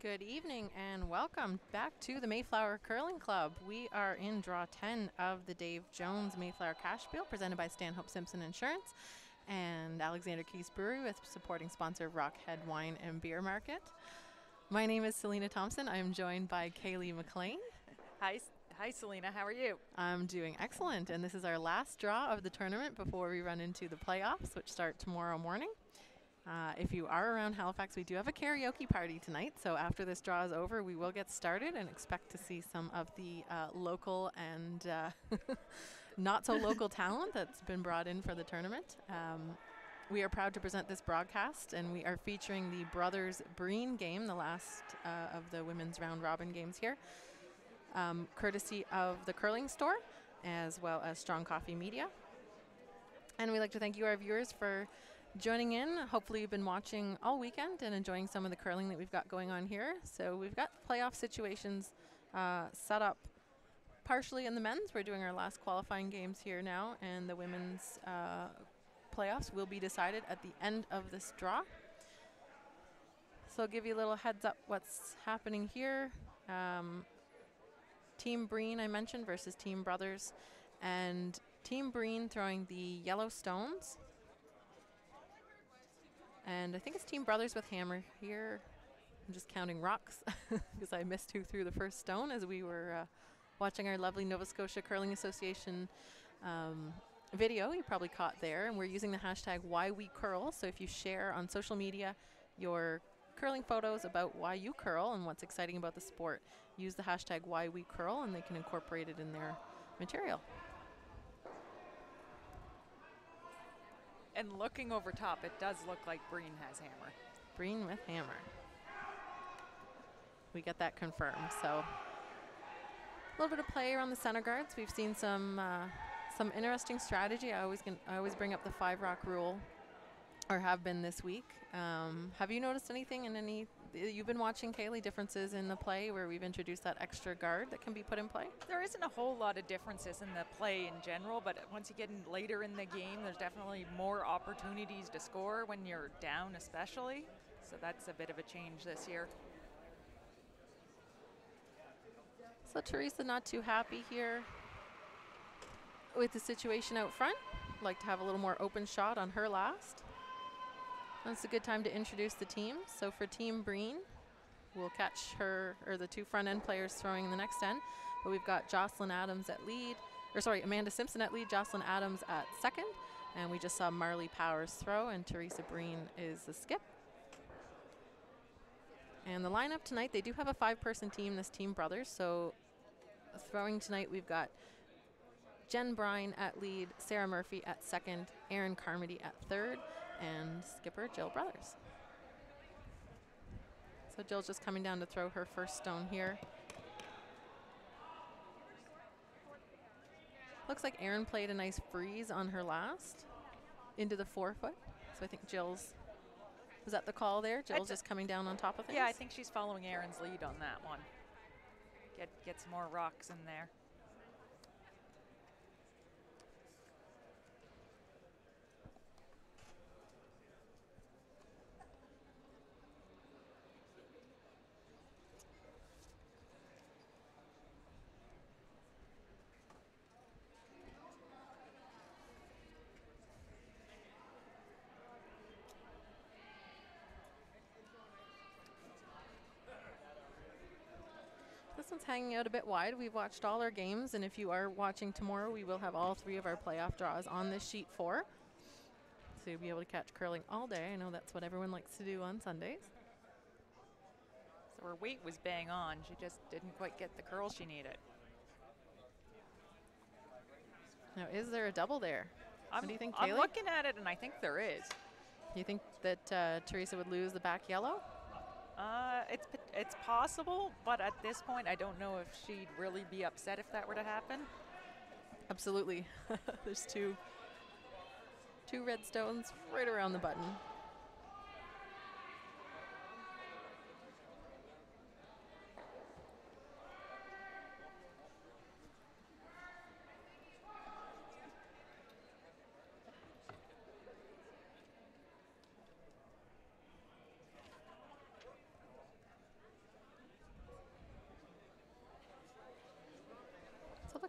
Good evening and welcome back to the Mayflower Curling Club. We are in draw 10 of the Dave Jones Mayflower Cashspiel presented by Stanhope Simpson Insurance and Alexander Keys Brewery with supporting sponsor Rockhead Wine and Beer Market. My name is Selena Thompson. I am joined by Kaylee McLean. Hi, Selena. How are you? I'm doing excellent, and this is our last draw of the tournament before we run into the playoffs, which start tomorrow morning. If you are around Halifax, we do have a karaoke party tonight, so after this draw is over, we will get started and expect to see some of the local and not so local talent that's been brought in for the tournament. We are proud to present this broadcast, and we are featuring the Brothers Breen game, the last of the women's round robin games here, courtesy of the Curling Store, as well as Strong Coffee Media. And we'd like to thank you, our viewers, for joining in. Hopefully you've been watching all weekend and enjoying some of the curling that we've got going on here. So we've got playoff situations set up partially in the men's. We're doing our last qualifying games here now, and the women's playoffs will be decided at the end of this draw. So I'll give you a little heads up what's happening here. Team Breen I mentioned versus Team Brothers, and Team Breen throwing the yellow stones. And I think it's Team Brothers with hammer here. I'm just counting rocks because I missed who threw the first stone as we were watching our lovely Nova Scotia Curling Association video you probably caught there. And we're using the hashtag #WhyWeCurl. So if you share on social media your curling photos about why you curl and what's exciting about the sport, use the hashtag #WhyWeCurl and they can incorporate it in their material. And looking over top, it does look like Breen has hammer. Breen with hammer. We get that confirmed. So a little bit of play around the center guards. We've seen some interesting strategy. I always bring up the 5-rock rule, or have been this week. Have you noticed anything in any, you've been watching, Kaylee, differences in the play where we've introduced that extra guard that can be put in play? There isn't a whole lot of differences in the play in general, but once you get in later in the game, there's definitely more opportunities to score when you're down especially. So that's a bit of a change this year. So Teresa not too happy here with the situation out front. Like to have a little more open shot on her last. That's a good time to introduce the team. So for Team Breen, we'll catch her, or the two front end players throwing in the next end. But we've got Jocelyn Adams at lead, or sorry, Amanda Simpson at lead, Jocelyn Adams at second. And we just saw Marley Powers throw, and Teresa Breen is the skip. And the lineup tonight, they do have a 5-person team, this Team Brothers. So throwing tonight, we've got Jen Brine at lead, Sarah Murphy at second, Erin Carmody at third, and skipper Jill Brothers. So Jill's just coming down to throw her first stone here. Looks like Erin played a nice freeze on her last into the 4-foot. So I think Jill's, was that the call there? Jill's just coming down on top of things? Yeah, I think she's following Erin's lead on that one. Get some more rocks in there. This one's hanging out a bit wide. We've watched all our games, and if you are watching tomorrow, we will have all 3 of our playoff draws on this sheet 4. So you'll be able to catch curling all day. I know that's what everyone likes to do on Sundays. So her weight was bang on. She just didn't quite get the curl she needed. Now, is there a double there? What do you think, Kaylee? I'm looking at it, and I think there is. Do you think that Teresa would lose the back yellow? It's possible, but at this point, I don't know if she'd really be upset if that were to happen. Absolutely. There's two red stones right around the button.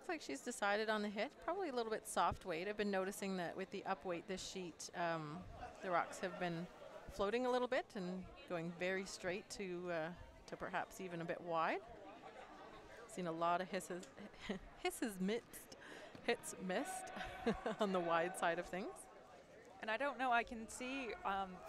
Looks like she's decided on the hit. Probably a little bit soft weight. I've been noticing that with the up weight this sheet, the rocks have been floating a little bit and going very straight to perhaps even a bit wide. Seen a lot of hits missed on the wide side of things. And I don't know, I can see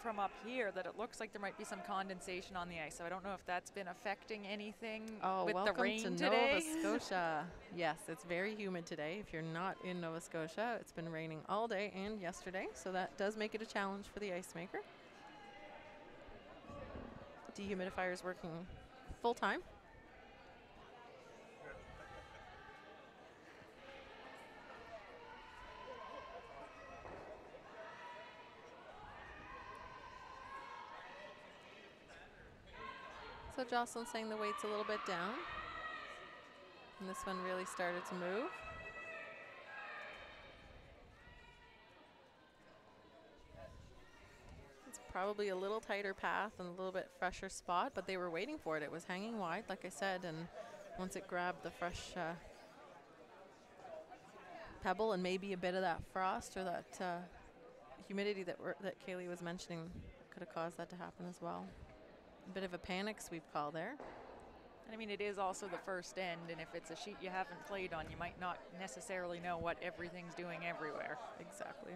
from up here that it looks like there might be some condensation on the ice. So I don't know if that's been affecting anything with the rain welcome to today. Nova Scotia. Yes, it's very humid today. If you're not in Nova Scotia, it's been raining all day and yesterday, so that does make it a challenge for the ice maker. Dehumidifier is working full time. So Jocelyn's saying the weight's a little bit down. And this one really started to move. It's probably a little tighter path and a little bit fresher spot, but they were waiting for it. It was hanging wide, like I said, and once it grabbed the fresh pebble and maybe a bit of that frost or that humidity that Kaylee was mentioning could have caused that to happen as well. A bit of a panic sweep call there. And I mean, it is also the first end, and if it's a sheet you haven't played on, you might not necessarily know what everything's doing everywhere. Exactly.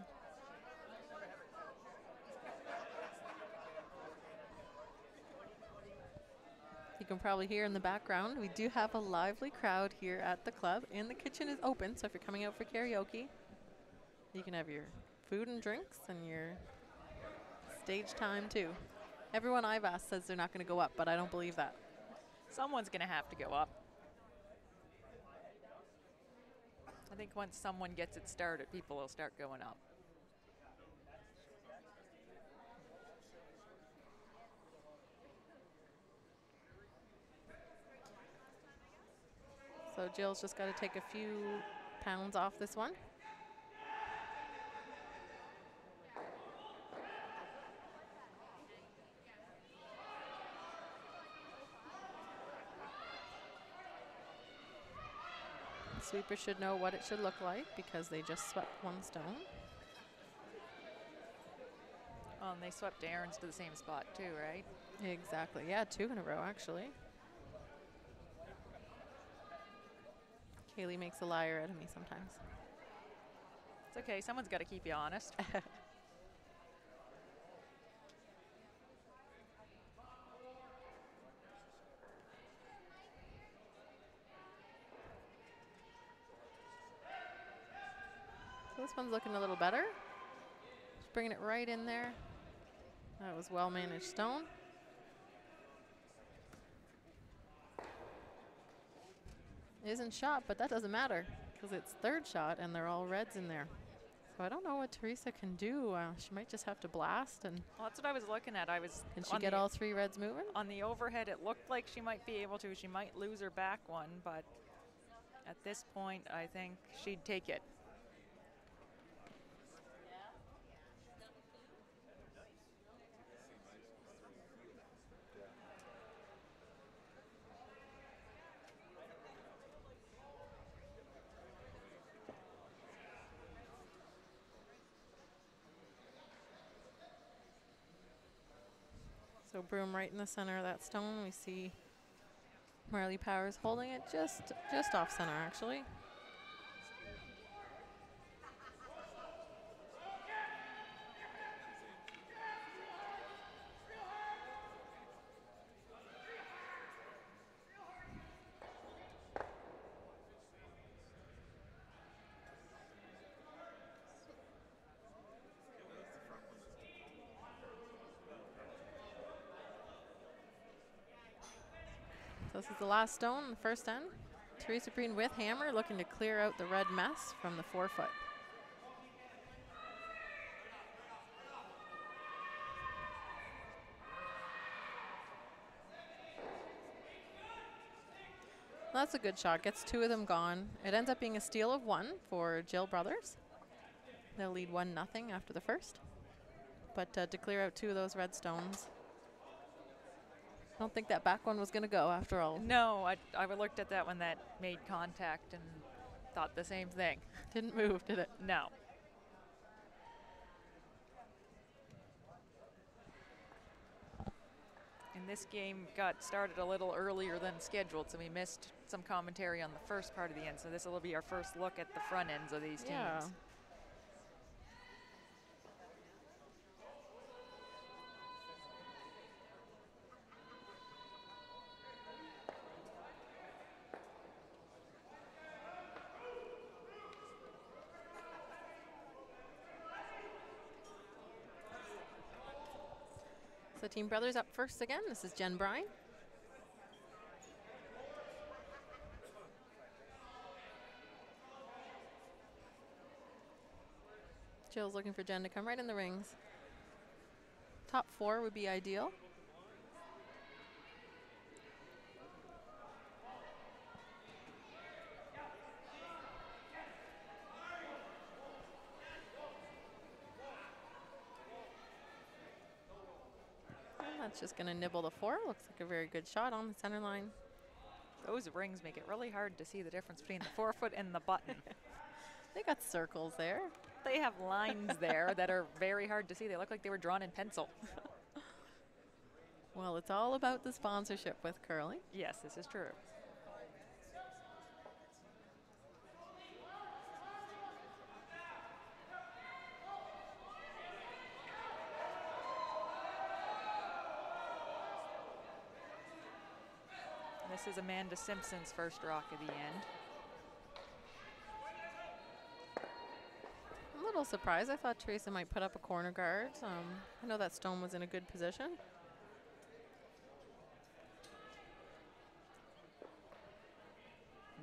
You can probably hear in the background, we do have a lively crowd here at the club, and the kitchen is open, so if you're coming out for karaoke, you can have your food and drinks and your stage time too. Everyone I've asked says they're not going to go up, but I don't believe that. Someone's going to have to go up. I think once someone gets it started, people will start going up. So Jill's just got to take a few pounds off this one. Sweeper should know what it should look like because they just swept one stone. Oh, and they swept Aaron's to the same spot too, right? Exactly. Yeah, 2 in a row actually. Kaylee makes a liar out of me sometimes. It's okay. Someone's got to keep you honest. So this one's looking a little better. Just bringing it right in there. That was well managed stone. Isn't shot, but that doesn't matter because it's third shot and they're all reds in there. So I don't know what Teresa can do. She might just have to blast. And well, that's what I was looking at. Can she get all 3 reds moving? On the overhead, it looked like she might be able to. She might lose her back one, but at this point, I think she'd take it. So Broom right in the center of that stone. We see Marley Powers holding it just off center, actually. So this is the last stone, the first end. Teresa Breen with hammer, looking to clear out the red mess from the 4-foot. Well, that's a good shot. Gets 2 of them gone. It ends up being a steal of 1 for Jill Brothers. They'll lead 1-0 after the first. But to clear out 2 of those red stones, I don't think that back one was going to go after all. No, I looked at that one that made contact, and Thought the same thing. Didn't move, did it? No. And this game got started a little earlier than scheduled, so we missed some commentary on the first part of the end. So this will be our first look at the front ends of these teams. Yeah. So Team Brothers up first again. This is Jen Breen. Jill's looking for Jen to come right in the rings. Top 4 would be ideal. That's just going to nibble the 4. Looks like a very good shot on the center line. Those rings make it really hard to see the difference between the 4-foot and the button. They got circles there. They have lines there that are very hard to see. They look like they were drawn in pencil. Well, it's all about the sponsorship with curling. Yes, this is true. This is Amanda Simpson's first rock of the end. I'm a little surprised. I thought Teresa might put up a corner guard. I know that stone was in a good position.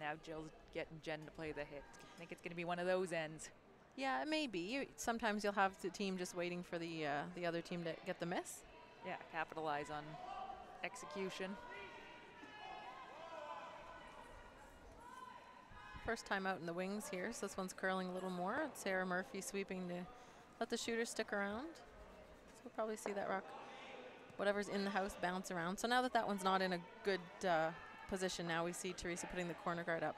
Now Jill's getting Jen to play the hit. I think it's going to be one of those ends. Yeah, it may be. Sometimes you'll have the team just waiting for the other team to get the miss. Yeah, capitalize on execution. First time out in the wings here, so this one's curling a little more. It's Sarah Murphy sweeping to let the shooter stick around. So we'll probably see that rock, whatever's in the house, bounce around. So now that that one's not in a good position, now we see Teresa putting the corner guard up.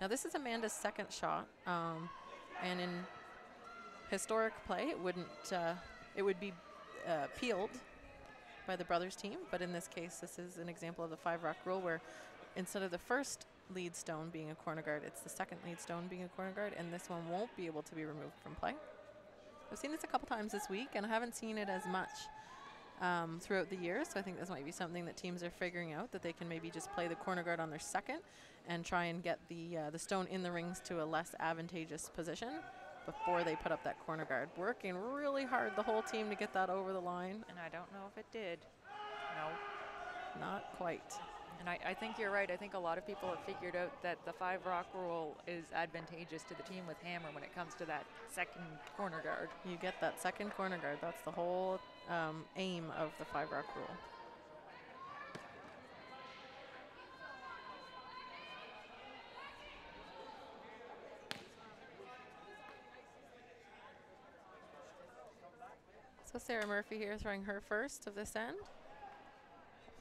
Now this is Amanda's second shot, and in historic play, it wouldn't, it would be peeled by the brothers team, but in this case, this is an example of the 5-rock rule where instead of the first lead stone being a corner guard, it's the second lead stone being a corner guard, and this one won't be able to be removed from play. I've seen this a couple times this week, and I haven't seen it as much throughout the years, so I think this might be something that teams are figuring out, that they can maybe just play the corner guard on their second and try and get the stone in the rings to a less advantageous position before they put up that corner guard. Working really hard, the whole team, to get that over the line. And I don't know if it did. No. Not quite. And I think you're right. I think a lot of people have figured out that the 5-rock rule is advantageous to the team with hammer when it comes to that second corner guard. You get that second corner guard. That's the whole aim of the 5-rock rule. So Sarah Murphy here throwing her first of this end.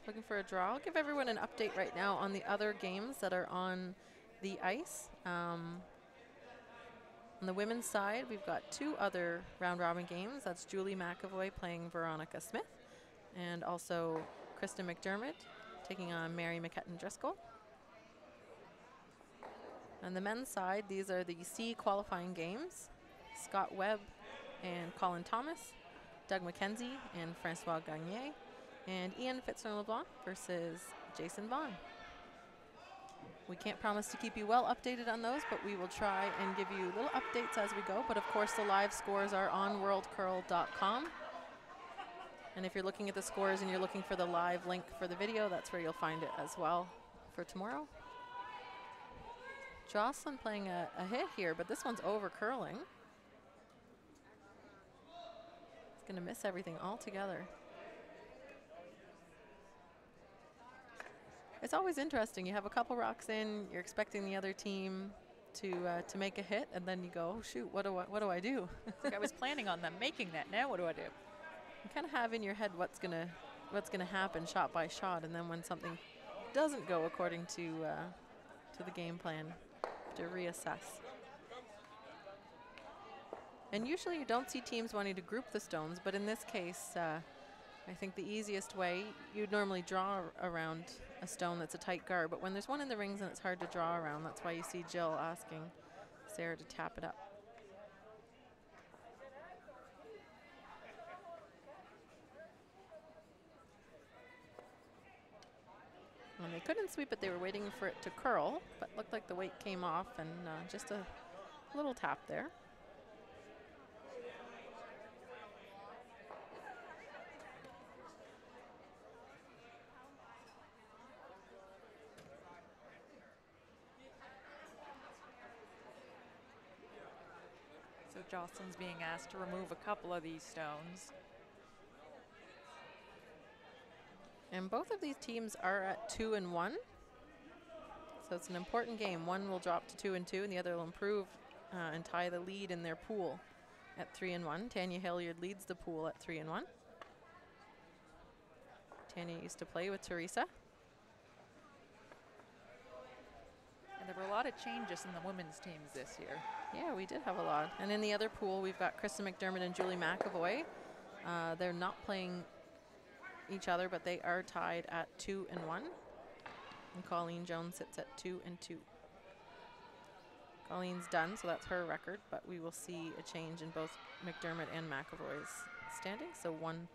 Looking for a draw. I'll give everyone an update right now on the other games that are on the ice. On the women's side, we've got 2 other round-robin games. That's Julie McAvoy playing Veronica Smith, and also Kristen McDermott taking on Mary McKetton Driscoll. On the men's side, these are the C qualifying games. Scott Webb and Colin Thomas, Doug McKenzie and Francois Gagné, and Ian Fitzner-LeBlanc versus Jason Vaughn. We can't promise to keep you well updated on those, but we will try and give you little updates as we go. But of course, the live scores are on worldcurl.com. And if you're looking at the scores and you're looking for the live link for the video, that's where you'll find it as well for tomorrow. Jocelyn playing a hit here, but this one's over curling. It's going to miss everything altogether. It's always interesting. You have a couple rocks in, you're expecting the other team to make a hit, and then you go, oh, shoot, what do I do? Like I was planning on them making that. Now what do I do? You kind of have in your head what's gonna happen shot by shot, and then when something doesn't go according to the game plan, have to reassess. And usually you don't see teams wanting to group the stones, but in this case, I think the easiest way, you'd normally draw around a stone that's a tight guard, but when there's one in the rings and it's hard to draw around, that's why you see Jill asking Sarah to tap it up. When they couldn't sweep it, they were waiting for it to curl, but looked like the weight came off, and just a little tap there. So Jocelyn's being asked to remove a couple of these stones. And both of these teams are at 2 and 1. So it's an important game. One will drop to 2 and 2, and the other will improve and tie the lead in their pool at 3 and 1. Tanya Hilliard leads the pool at 3 and 1. Tanya used to play with Teresa. And there were a lot of changes in the women's teams this year. Yeah, we did have a lot. And in the other pool, we've got Kristen McDermott and Julie McAvoy. They're not playing each other, but they are tied at 2 and 1. And Colleen Jones sits at 2 and 2. Colleen's done, so that's her record, but we will see a change in both McDermott and McAvoy's standings. So one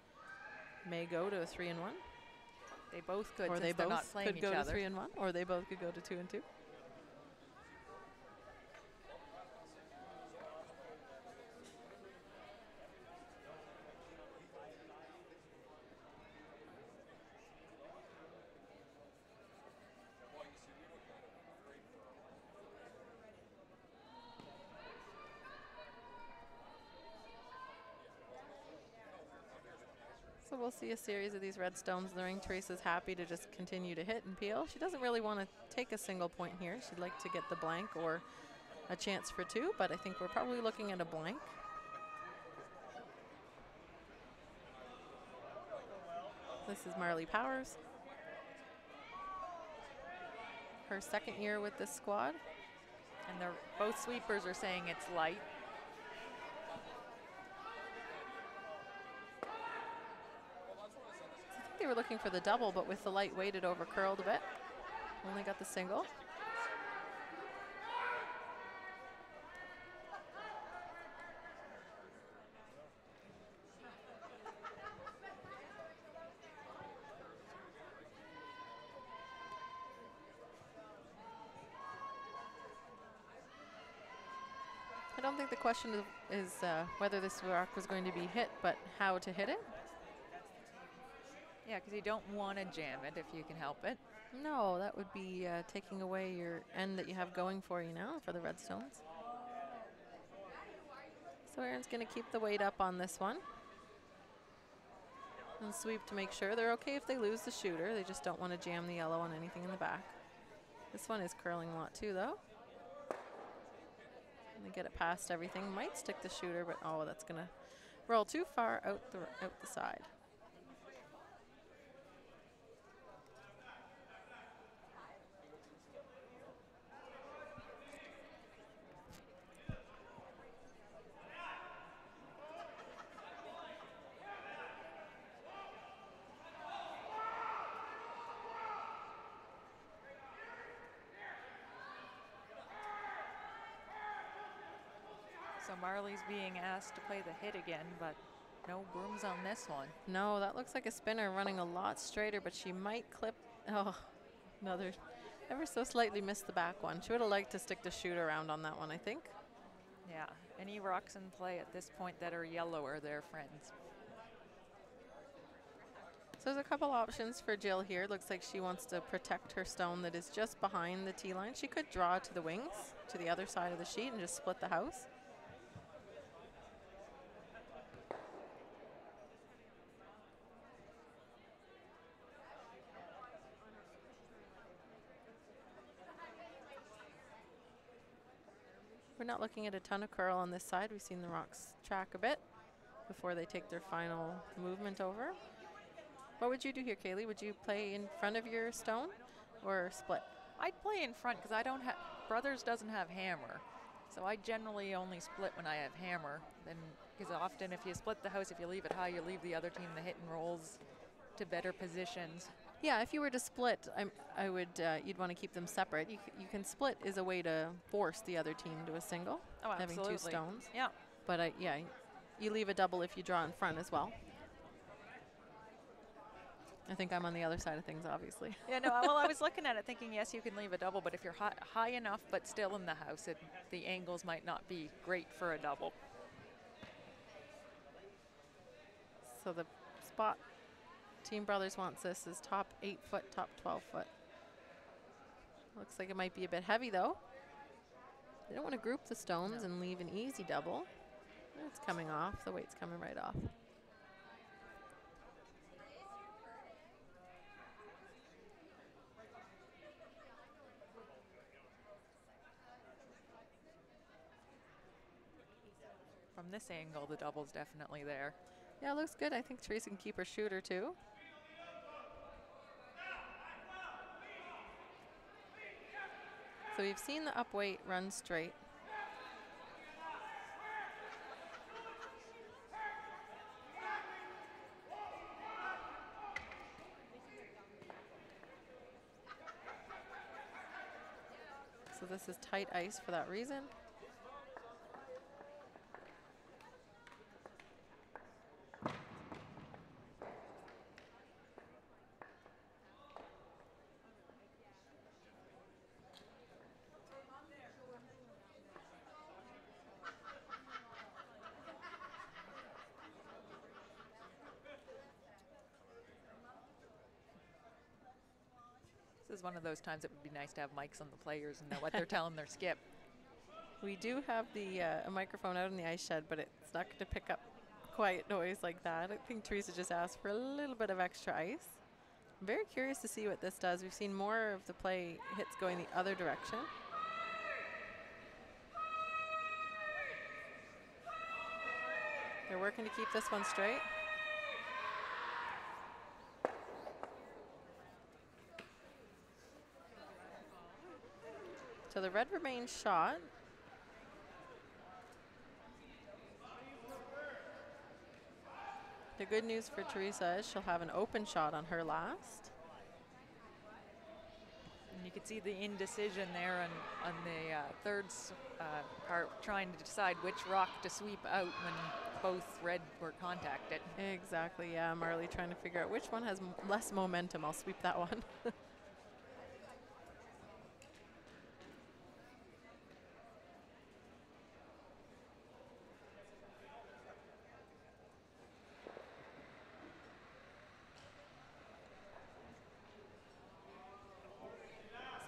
may go to a 3 and 1. They both could, or since they they're both not playing could each go other. to 3 and 1, or they both could go to 2 and 2. So we'll see a series of these red stones in the ring. Teresa's happy to just continue to hit and peel. She doesn't really want to take a single point here. She'd like to get the blank or a chance for 2, but I think we're probably looking at a blank. This is Marley Powers. Her second year with this squad. And they're both sweepers are saying it's light. They were looking for the double, but with the light weight, it over curled a bit. Only got the single. I don't think the question is whether this rock was going to be hit, but how to hit it. Yeah, because you don't want to jam it if you can help it. No, that would be taking away your end that you have going for you now for the red stones. So Erin's going to keep the weight up on this one. And sweep to make sure. They're okay if they lose the shooter. They just don't want to jam the yellow on anything in the back. This one is curling a lot too, though. And they get it past everything. Might stick the shooter, but oh, that's going to roll too far out the side. So Marley's being asked to play the hit again, but no brooms on this one. No, that looks like a spinner running a lot straighter, but she might clip. Oh, another ever so slightly missed the back one. She would have liked to stick the shoot around on that one, I think. Yeah, any rocks in play at this point that are yellow are their friends. So there's a couple options for Jill here. Looks like she wants to protect her stone that is just behind the tee line. She could draw to the wings, to the other side of the sheet, and just split the house. We're not looking at a ton of curl on this side. We've seen the rocks track a bit before they take their final movement over. What would you do here, Kaylee? Would you play in front of your stone or split? I'd play in front because I don't have brothers doesn't have hammer. So I generally only split when I have hammer. Then, because often if you split the house, if you leave it high, you leave the other team the hit and rolls to better positions. Yeah, if you were to split, I would. You'd want to keep them separate. You can split is a way to force the other team to a single, Oh, having absolutely. 2 stones. Yeah. But yeah, you leave a double if you draw in front as well. I think I'm on the other side of things, obviously. Yeah, no, well, I was looking at it thinking, yes, you can leave a double, but if you're high enough but still in the house, the angles might not be great for a double. So the spot Team Brothers wants this is top 8 foot, top 12 foot. Looks like it might be a bit heavy, though. They don't want to group the stones and leave an easy double. It's coming off. The weight's coming right off. From this angle, the double's definitely there. Yeah, it looks good. I think Teresa can keep her shooter, too. So we've seen the up weight run straight. So this is tight ice for that reason. This is one of those times it would be nice to have mics on the players and know what they're telling their skip. We do have the a microphone out in the ice shed, but it's not going to pick up quiet noise like that. I think Teresa just asked for a little bit of extra ice. I'm very curious to see what this does. We've seen more of the play hits going the other direction. They're working to keep this one straight. So the red remains shot. The good news for Teresa is she'll have an open shot on her last. And you can see the indecision there on the third part, trying to decide which rock to sweep out when both red were contacted. Exactly, yeah. Marley trying to figure out which one has less momentum. I'll sweep that one.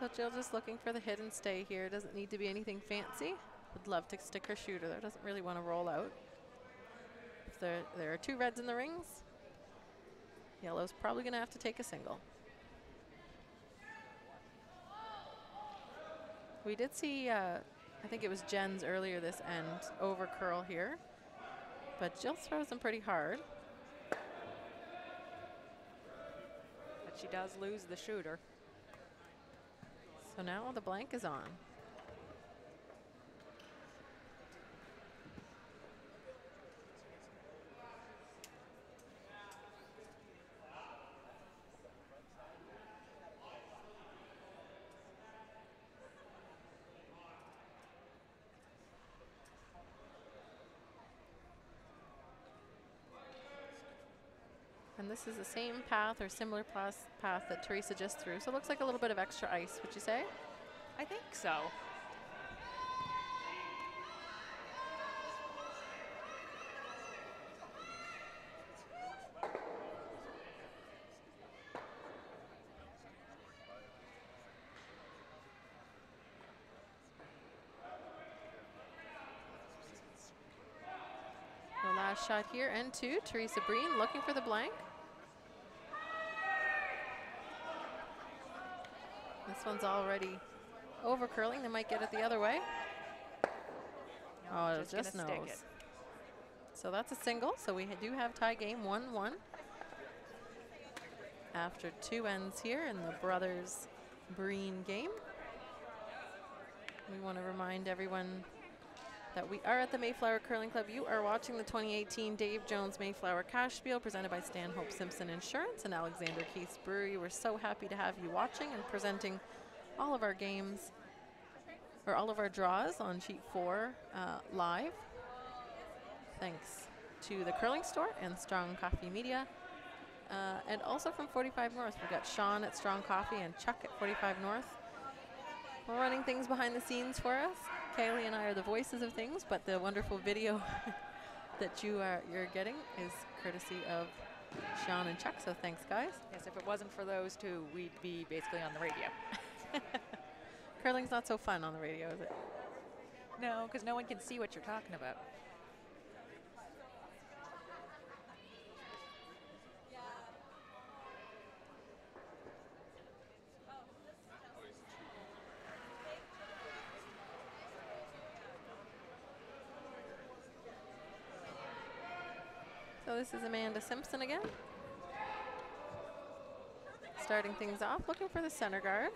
So Jill just looking for the hit and stay here. Doesn't need to be anything fancy. Would love to stick her shooter there. Doesn't really want to roll out. If there are 2 reds in the rings, yellow's probably going to have to take a single. We did see, I think it was Jen's earlier this end, over curl here. But Jill throws them pretty hard. But she does lose the shooter. So now the blank is on. And this is the same path or similar path that Teresa just threw. So it looks like a little bit of extra ice, would you say? I think so. The last shot here and 2. Teresa Breen looking for the blank. This one's already over curling. They might get it the other way. No, Oh, it just knows. So that's a single. So we do have tie game 1-1. After 2 ends here in the brothers Breen game. We want to remind everyone that we are at the Mayflower Curling Club. You are watching the 2018 Dave Jones Mayflower Cashspiel presented by Stanhope Simpson Insurance and Alexander Keith's Brewery. We're so happy to have you watching and presenting all of our games, or all of our draws on Sheet 4 live. Thanks to the Curling Store and Strong Coffee Media. And also from 45 North, we've got Sean at Strong Coffee and Chuck at 45 North. We're running things behind the scenes for us. Kaylee and I are the voices of things, but the wonderful video that you're getting is courtesy of Sean and Chuck, so thanks, guys. Yes, if it wasn't for those two, we'd be basically on the radio. Curling's not so fun on the radio, is it? No, because no one can see what you're talking about. So this is Amanda Simpson again. Starting things off, looking for the center guard.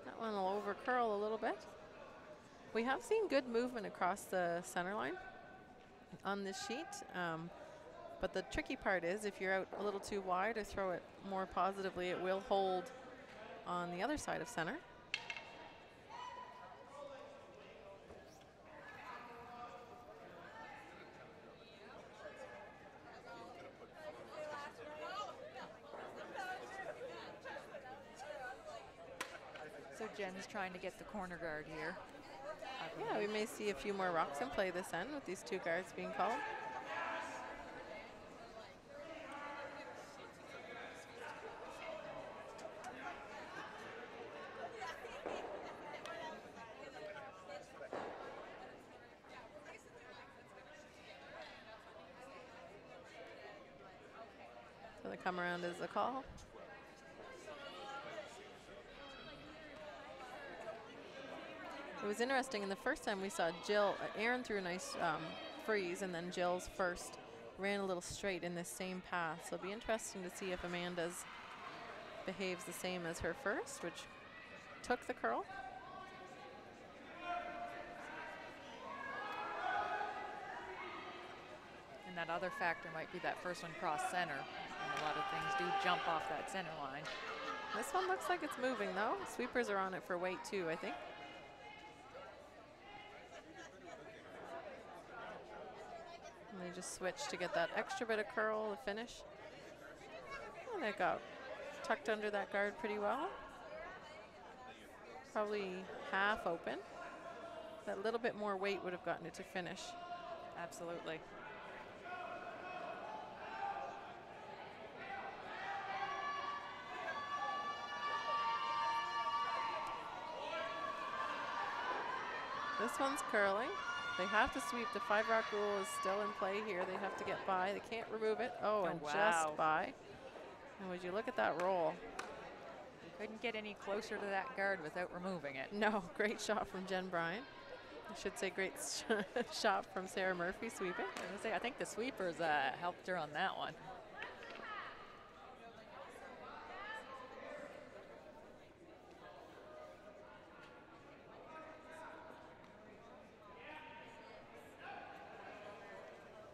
That one will over curl a little bit. We have seen good movement across the center line on this sheet. But the tricky part is if you're out a little too wide or throw it more positively, it will hold on the other side of center. So Jen's trying to get the corner guard here. Yeah, we may see a few more rocks in play this end with these two guards being called. So the come around is the call. It was interesting, in the first time we saw Jill, Aaron threw a nice freeze, and then Jill's first ran a little straight in this same path. So it'll be interesting to see if Amanda's behaves the same as her first, which took the curl. And that other factor might be that first one cross center. And a lot of things do jump off that center line. This one looks like it's moving though. Sweepers are on it for weight too, I think. And they just switch to get that extra bit of curl to finish. And they got tucked under that guard pretty well. Probably half open. That little bit more weight would have gotten it to finish. Absolutely. This one's curling. They have to sweep. The 5-rock rule is still in play here. They have to get by. They can't remove it. Oh, and wow. Just by. And would you look at that roll? You couldn't get any closer to that guard without removing it. No, great shot from Jen Bryan. I should say great shot from Sarah Murphy sweeping. I think the sweepers helped her on that one.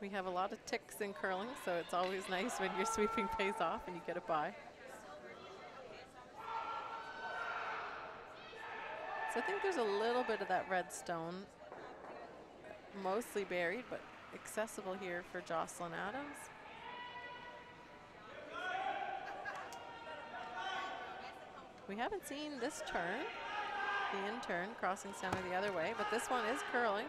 We have a lot of ticks in curling, so it's always nice when your sweeping pays off and you get it by. So I think there's a little bit of that red stone, mostly buried, but accessible here for Jocelyn Adams. We haven't seen this turn, the in turn, crossing center the other way, but this one is curling.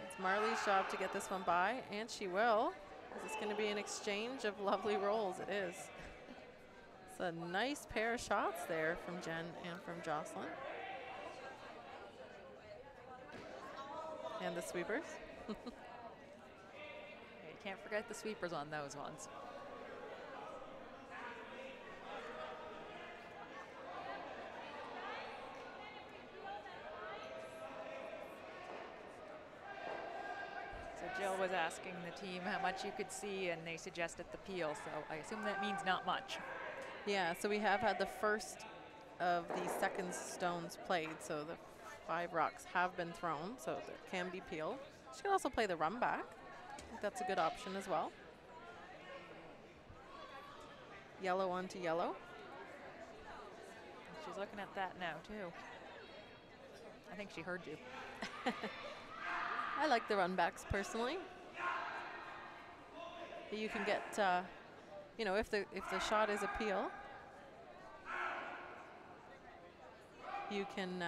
It's Marley's job to get this one by, and she will. Is this going to be an exchange of lovely rolls? It is. It's a nice pair of shots there from Jen and from Jocelyn. And the sweepers. You can't forget the sweepers on those ones. So Jill was asking the team how much you could see, and they suggested the peel, so I assume that means not much. Yeah, so we have had the first of the second stones played, so the 5 rocks have been thrown, so there can be peeled. She can also play the run back. I think that's a good option as well. Yellow onto yellow. She's looking at that now, too. I think she heard you. I like the run backs personally. You can get, you know, if the shot is a peel, you can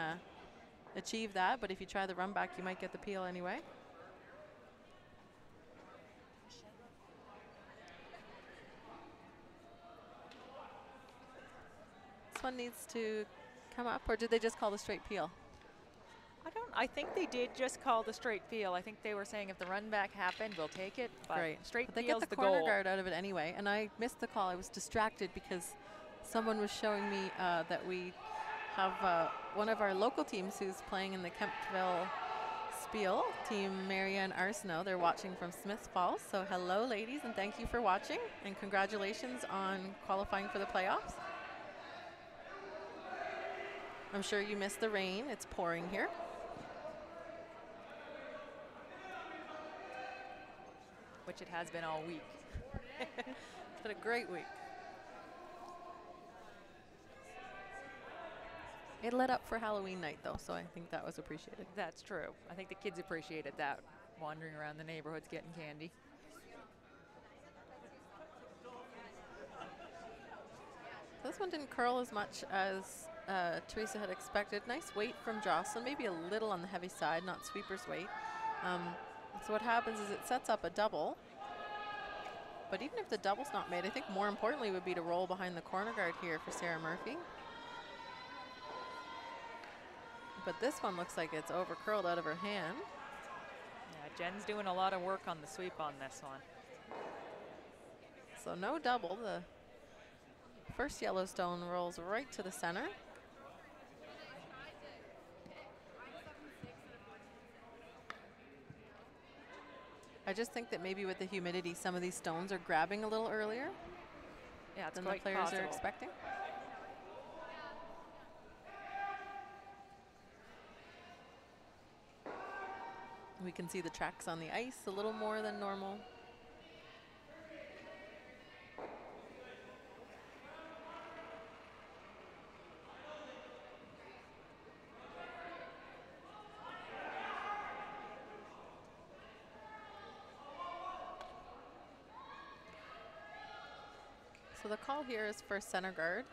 achieve that. But if you try the run back, you might get the peel anyway. This one needs to come up, or did they just call the straight peel? I think they did just call the straight peel. I think they were saying if the run back happened, we'll take it. But Great. straight But they peel's get the the corner goal. guard out of it anyway, and I missed the call. I was distracted because someone was showing me that we have one of our local teams who's playing in the Kemptville Spiel, Team Marianne Arsenault. They're watching from Smiths Falls. So hello, ladies, and thank you for watching, and congratulations on qualifying for the playoffs. I'm sure you missed the rain. It's pouring here. Which it has been all week. It's been a great week. It lit up for Halloween night, though, so I think that was appreciated. That's true. I think the kids appreciated that, wandering around the neighborhoods getting candy. This one didn't curl as much as Teresa had expected. Nice weight from Jocelyn, maybe a little on the heavy side, not sweeper's weight. So what happens is it sets up a double. But even if the double's not made, I think more importantly would be to roll behind the corner guard here for Sarah Murphy. But this one looks like it's over curled out of her hand. Yeah, Jen's doing a lot of work on the sweep on this one. So no double. The first Yellowstone rolls right to the center. I just think that maybe with the humidity, some of these stones are grabbing a little earlier than the players are expecting. We can see the tracks on the ice a little more than normal. So the call here is for center guard.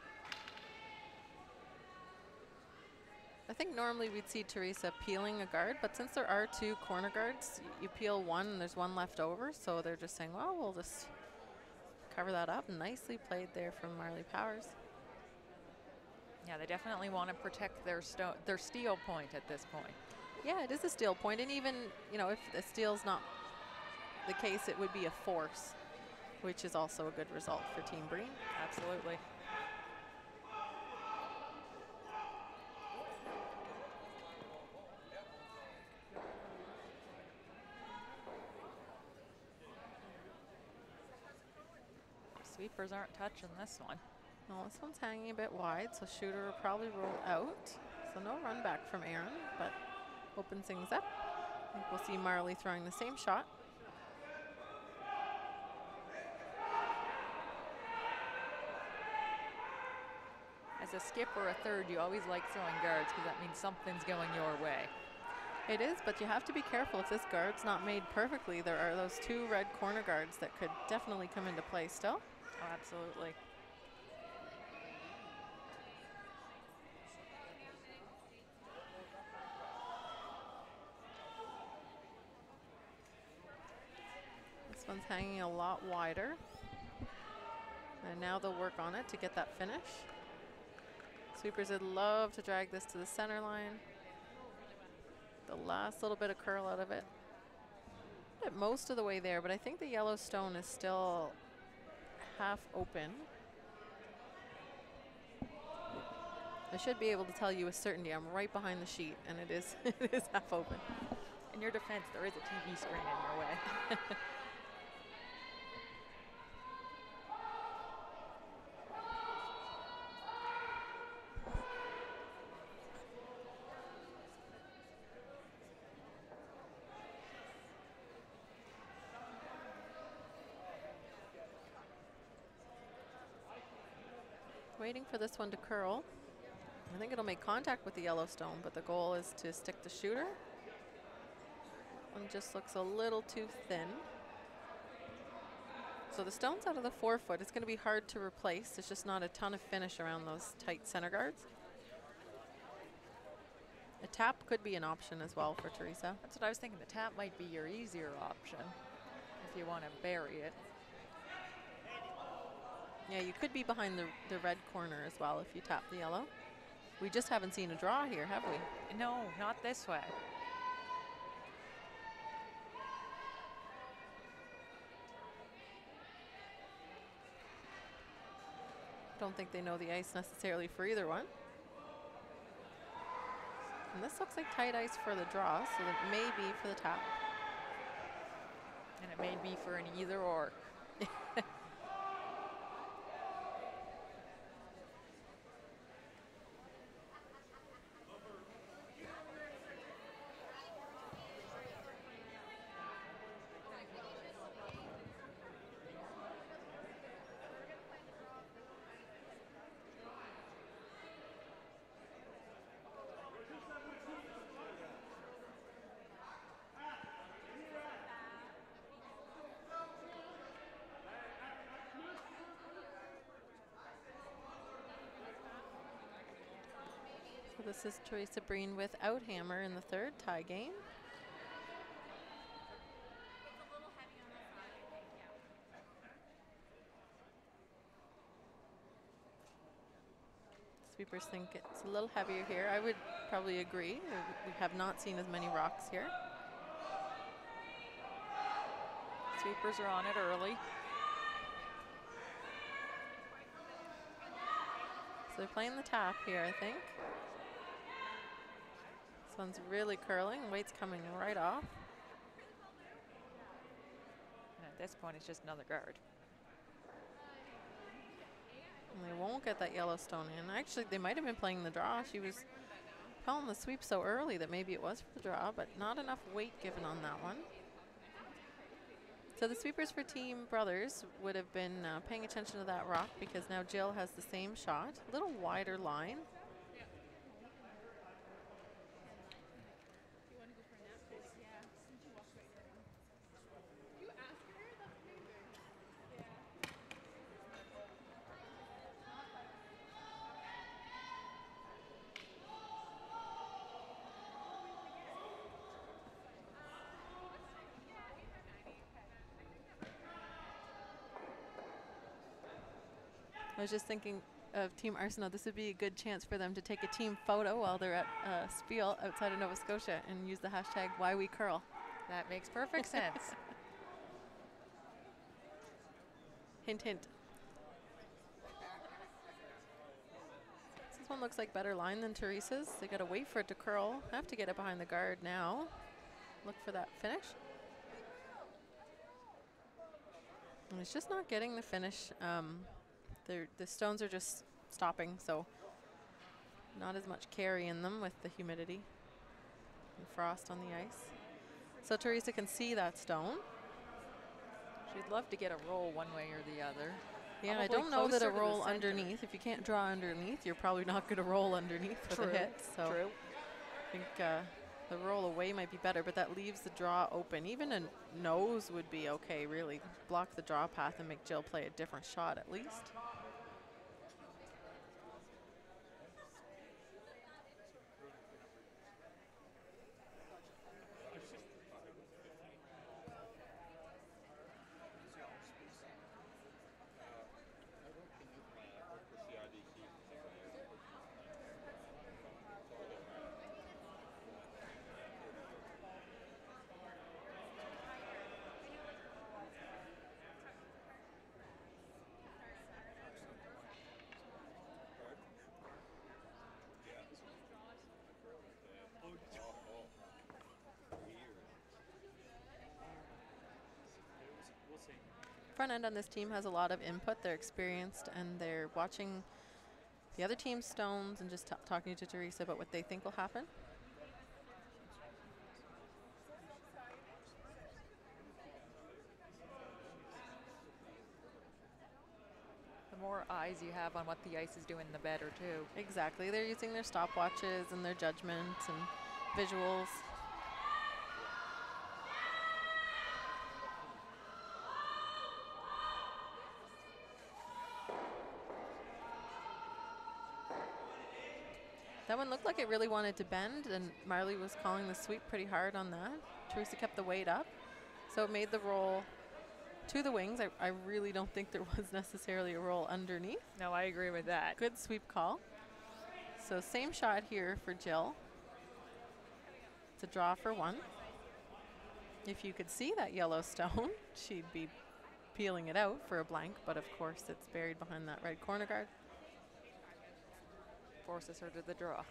I think normally we'd see Teresa peeling a guard, but since there are 2 corner guards, you peel one and there's one left over, so they're just saying, well, we'll just cover that up. Nicely played there from Marley Powers. Yeah, they definitely want to protect their steal point at this point. Yeah, it is a steal point, and even, you know, if the steal's not the case, it would be a force, which is also a good result for Team Breen. Absolutely. Sweepers aren't touching this one. Well, this one's hanging a bit wide, so shooter will probably roll out. So no run back from Aaron, but opens things up. I think we'll see Marley throwing the same shot. As a skip or a third, you always like throwing guards because that means something's going your way. It is, but you have to be careful. If this guard's not made perfectly, there are those 2 red corner guards that could definitely come into play still. Oh, absolutely. This one's hanging a lot wider. And now they'll work on it to get that finish. Sweepers would love to drag this to the center line. The last little bit of curl out of it. Most of the way there, but I think the Yellowstone is still half open. I should be able to tell you with certainty. I'm right behind the sheet, and it is it is half open. In your defense, there is a TV screen in your way. Waiting for this one to curl. I think it'll make contact with the Yellowstone, but the goal is to stick the shooter. One just looks a little too thin. So the stone's out of the 4 foot. It's going to be hard to replace. There's just not a ton of finish around those tight center guards. A tap could be an option as well for Teresa. That's what I was thinking. The tap might be your easier option if you want to bury it. Yeah, you could be behind the red corner as well if you tap the yellow. We just haven't seen a draw here, have we? No, not this way. Don't think they know the ice necessarily for either one. And this looks like tight ice for the draw, so it may be for the tap. And it may be for an either or. This is Teresa Breen without hammer in the third tie game. Sweepers think it's a little heavier here. I would probably agree. We have not seen as many rocks here. Sweepers are on it early. So they're playing the tap here, I think. This one's really curling. Weight's coming right off. And at this point, it's just another guard. And they won't get that Yellowstone in. Actually, they might have been playing the draw. She was calling the sweep so early that maybe it was for the draw, but not enough weight given on that one. So the sweepers for Team Brothers would have been paying attention to that rock because now Jill has the same shot. A little wider line. I was just thinking of Team Arsenault. This would be a good chance for them to take a team photo while they're at Spiel outside of Nova Scotia and use the hashtag #WhyWeCurl. That makes perfect sense. Hint, hint. This one looks like better line than Teresa's. They got to wait for it to curl. Have to get it behind the guard now. Look for that finish. And it's just not getting the finish. The stones are just stopping, so not as much carry in them with the humidity and frost on the ice. So Teresa can see that stone. She'd love to get a roll one way or the other. Yeah, I don't know that a roll underneath. If you can't draw underneath, you're probably not going to roll underneath with a hit. So True. I think the roll away might be better, but that leaves the draw open. Even a nose would be okay, really. Block the draw path and make Jill play a different shot at least. Front end on this team has a lot of input. They're experienced and they're watching the other team's stones and just talking to Teresa about what they think will happen. The more eyes you have on what the ice is doing, the better too. Exactly. They're using their stopwatches and their judgment and visuals. That one looked like it really wanted to bend, and Marley was calling the sweep pretty hard on that. Teresa kept the weight up, so it made the roll to the wings. I really don't think there was necessarily a roll underneath. No, I agree with that. Good sweep call. So same shot here for Jill. It's a draw for one. If you could see that yellow stone, she'd be peeling it out for a blank, but of course it's buried behind that red corner guard. Forces her to the draw.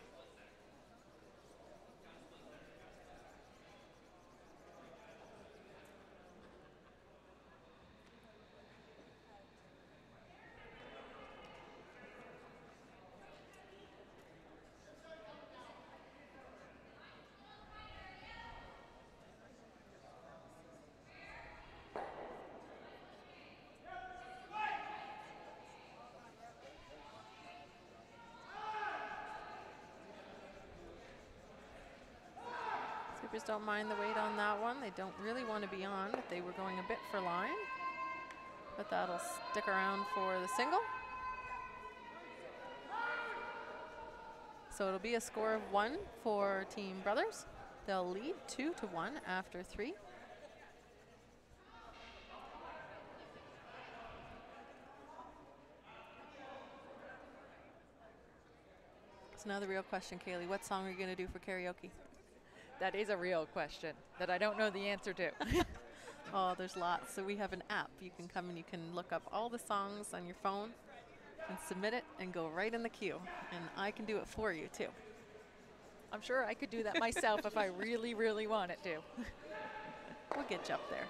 Sweepers don't mind the weight on that one. They don't really want to be on, but they were going a bit for line. But that'll stick around for the single. So it'll be a score of 1 for Team Brothers. They'll lead 2-1 after 3. So now the real question, Kaylee, what song are you going to do for karaoke? That is a real question that I don't know the answer to. Oh, there's lots. So we have an app. You can come and you can look up all the songs on your phone and submit it and go right in the queue. And I can do it for you too. I'm sure I could do that myself if I really, really wanted to. We'll get you up there.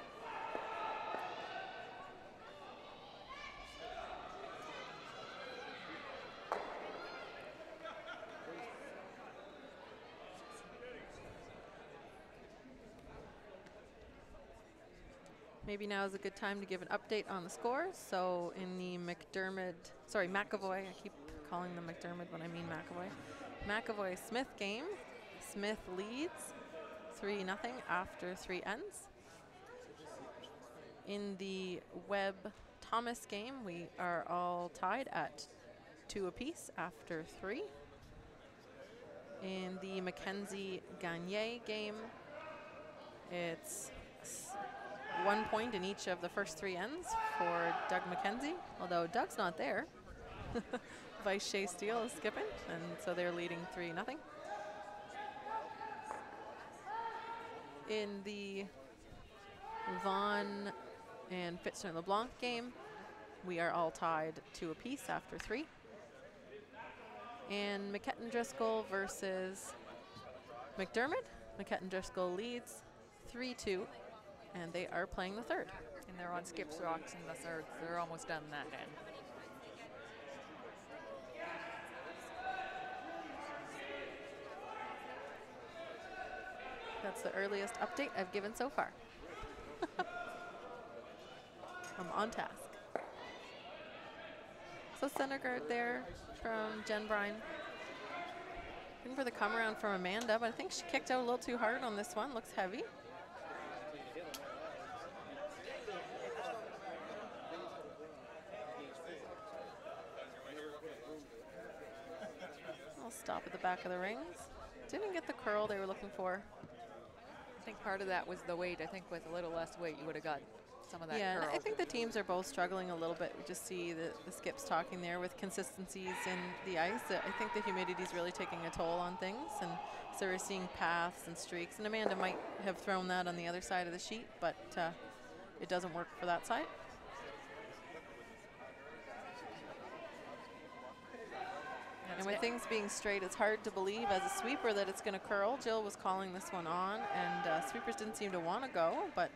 Maybe now is a good time to give an update on the scores. So in the McAvoy, I keep calling them McDermott when I mean McAvoy. McAvoy-Smith game, Smith leads 3-0 after 3 ends. In the Webb-Thomas game, we are all tied at 2 apiece after 3. In the Mackenzie-Gagne game, it's 1 point in each of the first 3 ends for Doug McKenzie, although Doug's not there. Vice Shea Steele is skipping, and so they're leading 3-0. In the Vaughn and Fitzner-LeBlanc game, we are all tied 2 apiece after 3. And McKetton-Driscoll versus McDermott. McKetton-Driscoll leads 3-2. And they are playing the third. And they're on skips rocks in the third. They're almost done that end. That's the earliest update I've given so far. I'm on task. So center guard there from Jen Breen. Looking for the come around from Amanda, but I think she kicked out a little too hard on this one. Looks heavy. Stop at the back of the rings. Didn't get the curl they were looking for. I think part of that was the weight. I think with a little less weight, you would have got some of that curl. Yeah, I think the teams are both struggling a little bit. We just see the skips talking there with consistencies in the ice. I think the humidity is really taking a toll on things, and so we're seeing paths and streaks. And Amanda might have thrown that on the other side of the sheet, but it doesn't work for that side. And with things being straight, it's hard to believe as a sweeper that it's going to curl. Jill was calling this one on, and sweepers didn't seem to want to go, but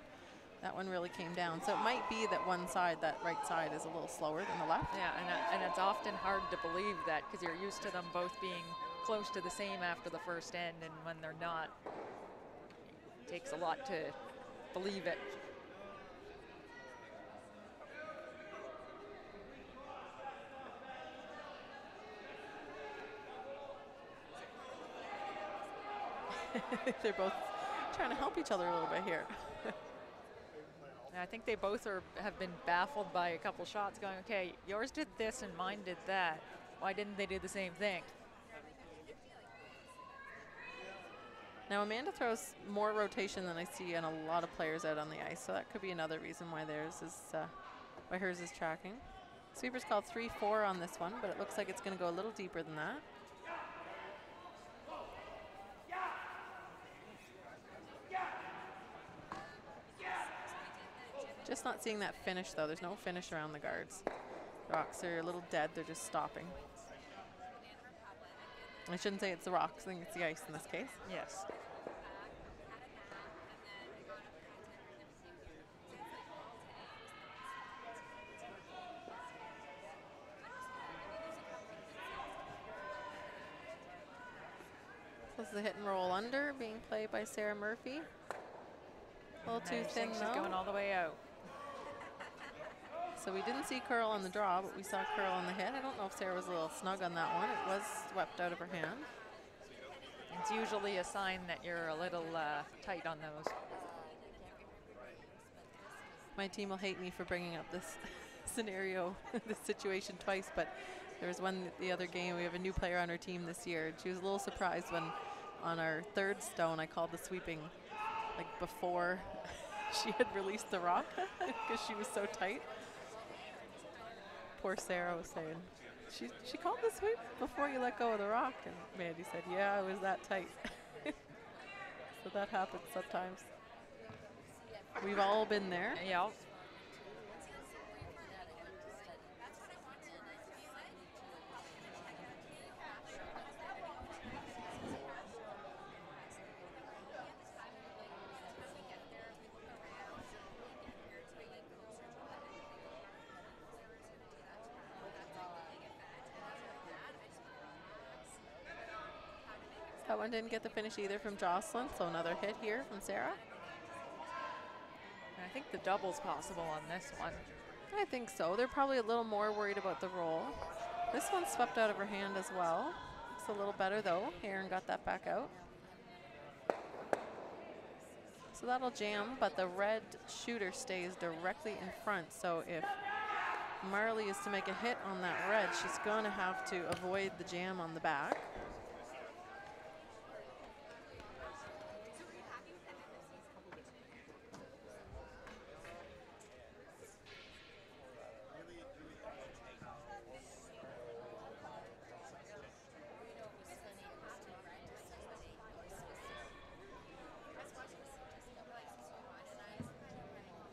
That one really came down. So it might be that one side, that right side, is a little slower than the left. Yeah, and it's often hard to believe that because you're used to them both being close to the same after the first end, and when they're not, it takes a lot to believe it. They're both trying to help each other a little bit here. I think they both have been baffled by a couple shots going, okay, yours did this and mine did that. Why didn't they do the same thing? Now Amanda throws more rotation than I see in a lot of players out on the ice, so that could be another reason why why hers is tracking. Sweeper's called 3-4 on this one, but it looks like it's going to go a little deeper than that. Just not seeing that finish, though. There's no finish around the guards. The rocks are a little dead. They're just stopping. I shouldn't say it's the rocks. I think it's the ice in this case. Yes. This is the hit and roll under being played by Sarah Murphy. A little too thin, she's though. going all the way out. So we didn't see curl on the draw, but we saw curl on the hit. I don't know if Sarah was a little snug on that one. It was swept out of her hand. It's usually a sign that you're a little tight on those. My team will hate me for bringing up this scenario, this situation twice, but there was one the other game. We have a new player on our team this year. She was a little surprised when on our third stone I called the sweeping like before she had released the rock because she was so tight. Poor Sarah was saying, she called the sweep before you let go of the rock, and Mandy said, yeah, I was that tight. So that happens sometimes. We've all been there. Yeah. That one didn't get the finish either from Jocelyn, so another hit here from Sarah. I think the double's possible on this one. I think so. They're probably a little more worried about the roll. This one swept out of her hand as well. Looks a little better though. Aaron got that back out. So that'll jam, but the red shooter stays directly in front. So if Marley is to make a hit on that red, she's going to have to avoid the jam on the back.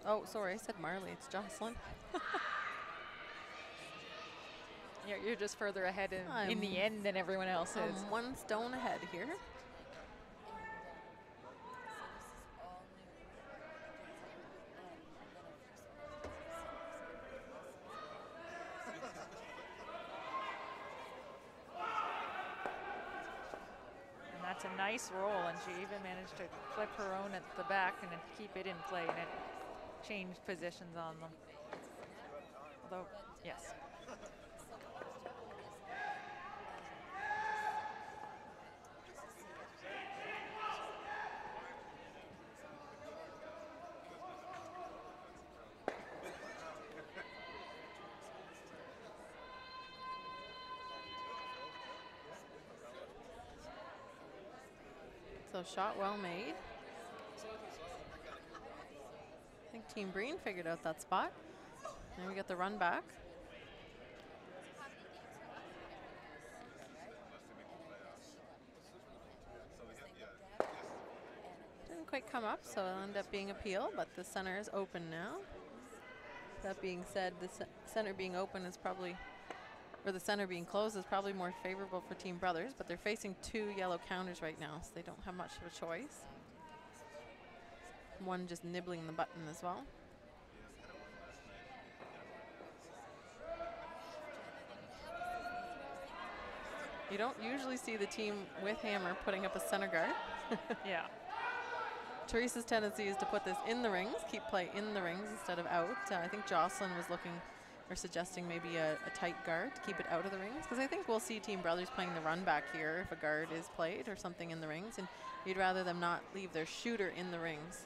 Oh, sorry, I said Marley. It's Jocelyn. You're just further ahead in the end than everyone else is. I'm one stone ahead here. And that's a nice roll, and she even managed to flip her own at the back and then keep it in play, and it changed positions on them. Although, yes. So shot well made. I think Team Breen figured out that spot. And we get the run back. Didn't quite come up, so it'll end up being appeal, but the center is open now. That being said, the center being open is probably, or the center being closed is probably more favorable for Team Brothers, but they're facing 2 yellow counters right now, so they don't have much of a choice. One just nibbling the button as well. You don't usually see the team with hammer putting up a center guard. Yeah. Teresa's tendency is to put this in the rings, keep play in the rings instead of out. I think Jocelyn was looking or suggesting maybe a tight guard to keep it out of the rings, because I think we'll see Team Brothers playing the run back here if a guard is played or something in the rings, and you'd rather them not leave their shooter in the rings.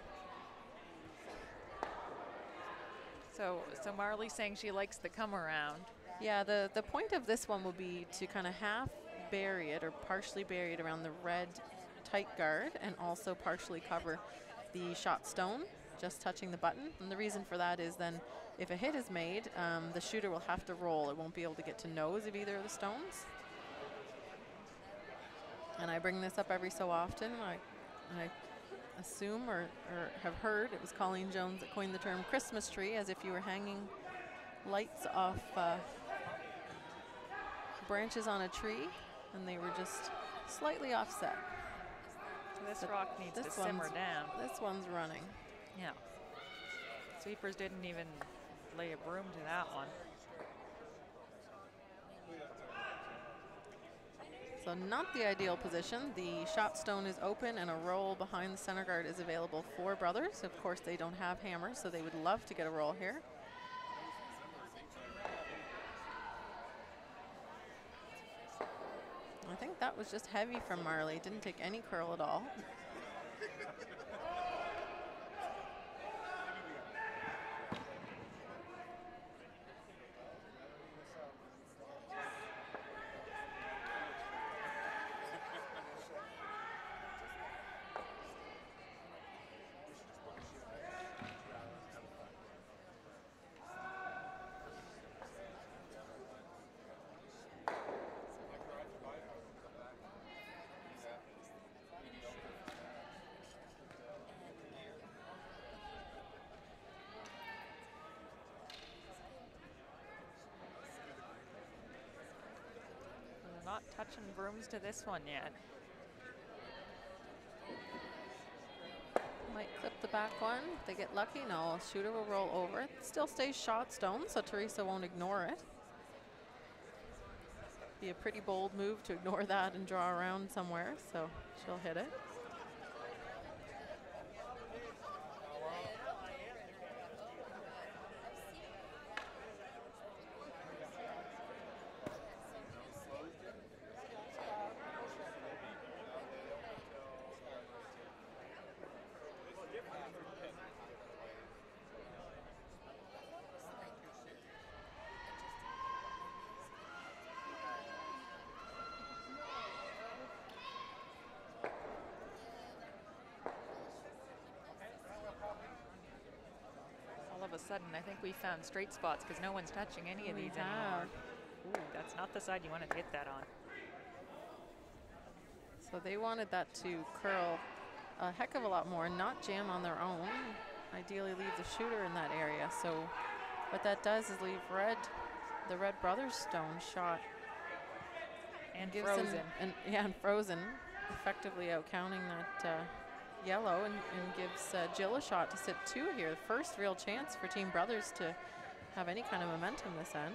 So Marley's saying she likes the come around. Yeah, the point of this one will be to kind of half bury it or partially bury it around the red tight guard and also partially cover the shot stone, just touching the button. And the reason for that is then if a hit is made, the shooter will have to roll. It won't be able to get to nose of either of the stones. And I bring this up every so often. I assume or have heard it was Colleen Jones that coined the term Christmas tree, as if you were hanging lights off branches on a tree and they were just slightly offset. This rock needs to simmer down. This one's running. Yeah. Sweepers didn't even lay a broom to that one. So not the ideal position. The shot stone is open and a roll behind the center guard is available for Brothers. Of course, they don't have hammers, so they would love to get a roll here. I think that was just heavy from Marley. Didn't take any curl at all. Not touching brooms to this one yet. Might clip the back one. If they get lucky, no, shooter will roll over. It still stays shot stone, so Teresa won't ignore it. Be a pretty bold move to ignore that and draw around somewhere, so she'll hit it. Sudden, I think we found straight spots because no one's touching any of these anymore. Ooh, that's not the side you want to hit that on. So they wanted that to curl a heck of a lot more, not jam on their own. Ideally leave the shooter in that area. So what that does is leave the Red Brothers stone shot. And frozen. And frozen, effectively out counting that yellow and gives Jill a shot to sit 2 here. First real chance for Team Brothers to have any kind of momentum this end.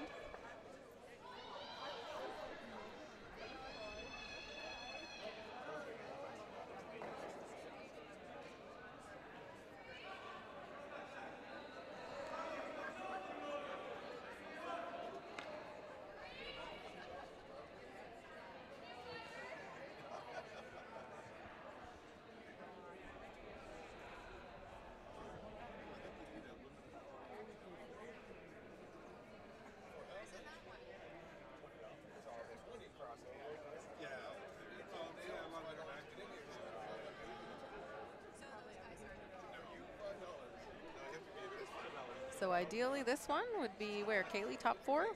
So ideally this one would be where, Kaylee, top 4?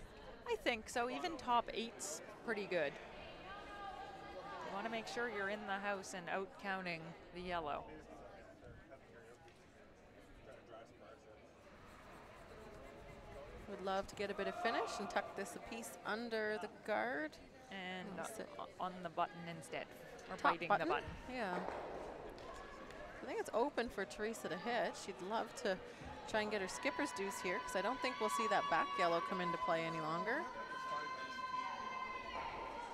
I think so. Even top 8's pretty good. You want to make sure you're in the house and out counting the yellow. Would love to get a bit of finish and tuck this a piece under the guard. And on the button instead, or Top biting button. the button. Yeah. think it's open for Teresa to hit. She'd love to try and get her skipper's deuce here, because I don't think we'll see that back yellow come into play any longer.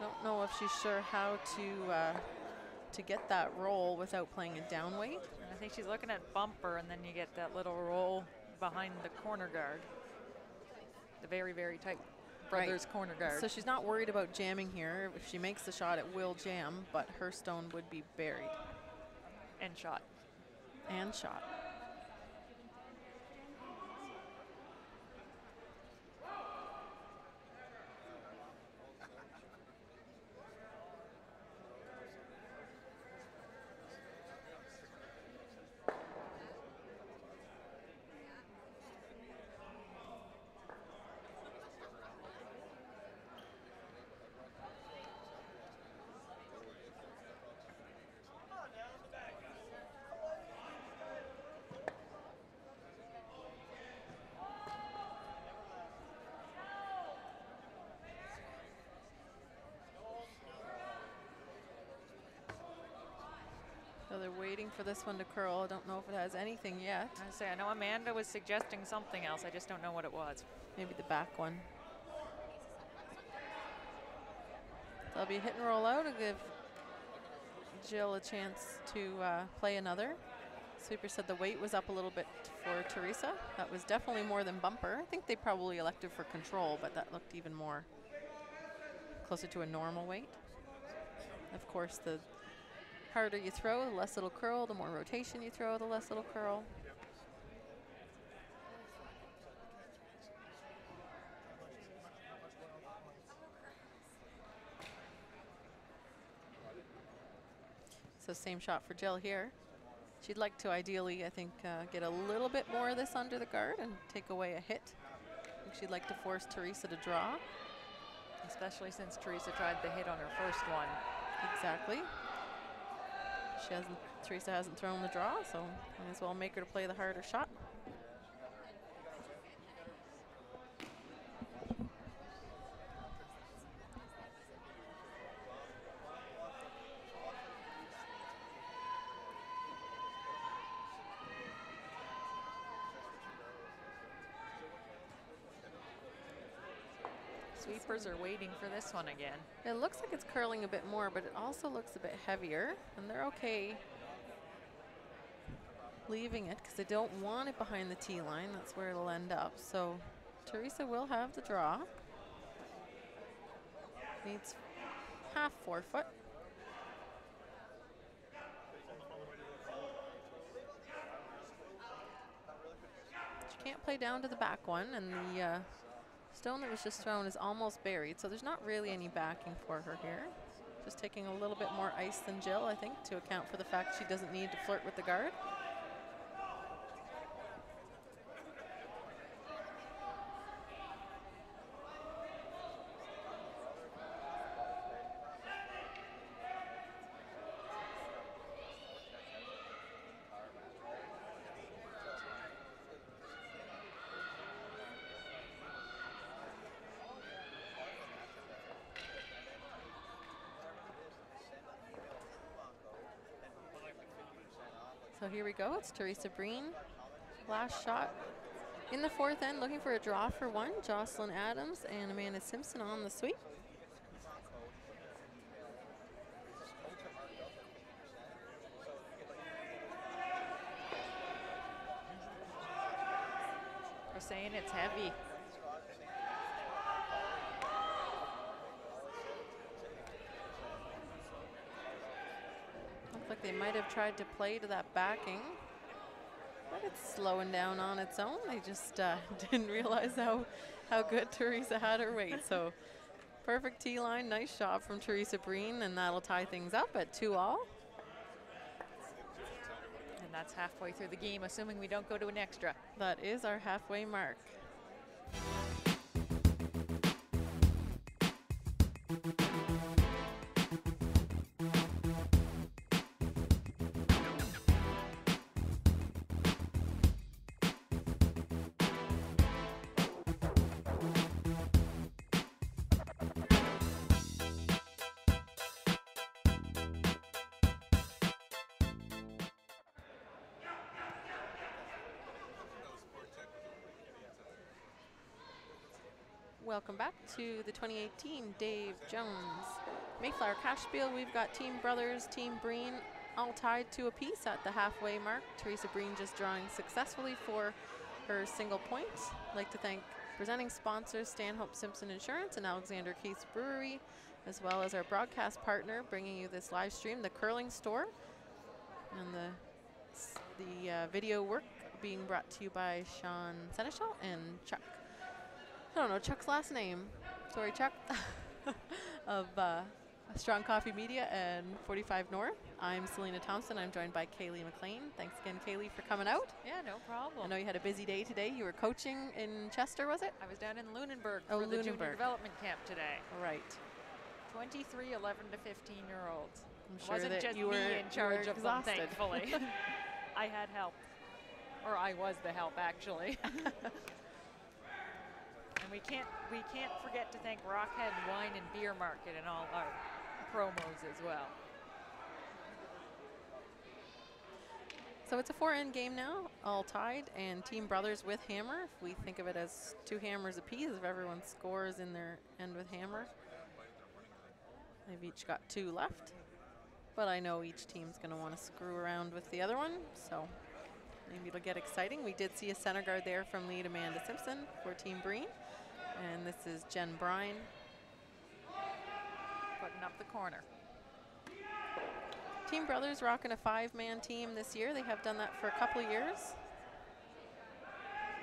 Don't know if she's sure how to get that roll without playing a down weight. I think she's looking at bumper, and then you get that little roll behind the corner guard. The very, very tight brothers corner guard. So she's not worried about jamming here. If she makes the shot, it will jam, but her stone would be buried. And shot. And shot. So they're waiting for this one to curl. I don't know if it has anything yet. I know Amanda was suggesting something else. I just don't know what it was. Maybe the back one. There'll be a hit and roll out to give Jill a chance to play another. Sweeper said the weight was up a little bit for Teresa. That was definitely more than bumper. I think they probably elected for control, but that looked even more closer to a normal weight. Of course, the harder you throw, the less it'll curl. The more rotation you throw, the less it'll curl. So same shot for Jill here. She'd like to ideally, I think, get a little bit more of this under the guard and take away a hit. I think she'd like to force Teresa to draw. Especially since Teresa tried the hit on her first one. Exactly. Teresa hasn't thrown the draw, so might as well make her to play the harder shot. Sweepers are waiting for this one again. It looks like it's curling a bit more, but it also looks a bit heavier, and they're okay leaving it because they don't want it behind the tee line. That's where it'll end up. So Teresa will have the draw. Needs half 4 foot. She can't play down to the back one, and the stone that was just thrown is almost buried, so there's not really any backing for her here. Just taking a little bit more ice than Jill, I think, to account for the fact she doesn't need to flirt with the guard. So here we go, it's Teresa Breen. Last shot in the fourth end, looking for a draw for one. Jocelyn Adams and Amanda Simpson on the sweep. We're saying it's heavy. Like they might have tried to play to that backing, but it's slowing down on its own. They just didn't realize how good Teresa had her weight. So perfect tee line, nice shot from Teresa Breen, and that'll tie things up at 2-all. And that's halfway through the game, assuming we don't go to an extra. That is our halfway mark. Welcome back to the 2018 Dave Jones Mayflower Cashspiel. We've got Team Brothers, Team Breen all tied to a piece at the halfway mark. Teresa Breen just drawing successfully for her single point. I'd like to thank presenting sponsors Stanhope Simpson Insurance and Alexander Keith's Brewery, as well as our broadcast partner bringing you this live stream, the Curling Store, and the video work being brought to you by Sean Seneschal and Chuck. I don't know Chuck's last name. Sorry, Chuck. of Strong Coffee Media and 45 North. I'm Selena Thompson. I'm joined by Kaylee McLean. Thanks again, Kaylee, for coming out. Yeah, no problem. I know you had a busy day today. You were coaching in Chester, was it? I was down in Lunenburg for the junior development camp today. Right. 23 11 to 15-year-olds. I'm sure wasn't that just you were me in charge of them, exhausted. thankfully. I had help. Or I was the help, actually. And we can't forget to thank Rockhead Wine and Beer Market and all our promos as well. So it's a 4-end game now, all tied, and Team Brothers with hammer. If we think of it as 2 hammers apiece, if everyone scores in their end with hammer. They've each got 2 left, but I know each team's going to want to screw around with the other one, so maybe it'll get exciting. We did see a center guard there from lead Amanda Simpson for Team Breen, and this is Jen Brine. Putting up the corner. Team Brothers rocking a 5-man team this year. They have done that for a couple of years.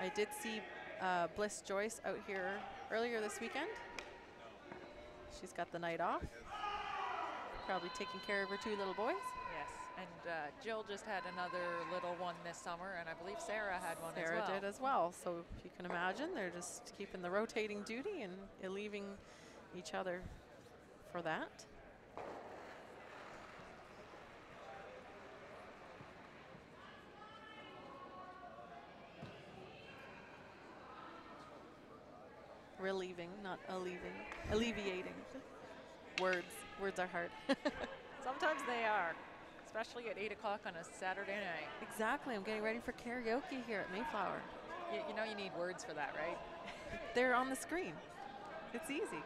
I did see Bliss Joyce out here earlier this weekend. She's got the night off. Probably taking care of her 2 little boys. Yes, and Jill just had another little one this summer, and I believe Sarah had one as well. Sarah did as well. So if you can imagine, they're just keeping the rotating duty and leaving each other for that. Relieving, not alleviating. Words are hard. Sometimes they are, especially at 8 o'clock on a Saturday night. Exactly. I'm getting ready for karaoke here at Mayflower. You know you need words for that, right? They're on the screen. It's easy.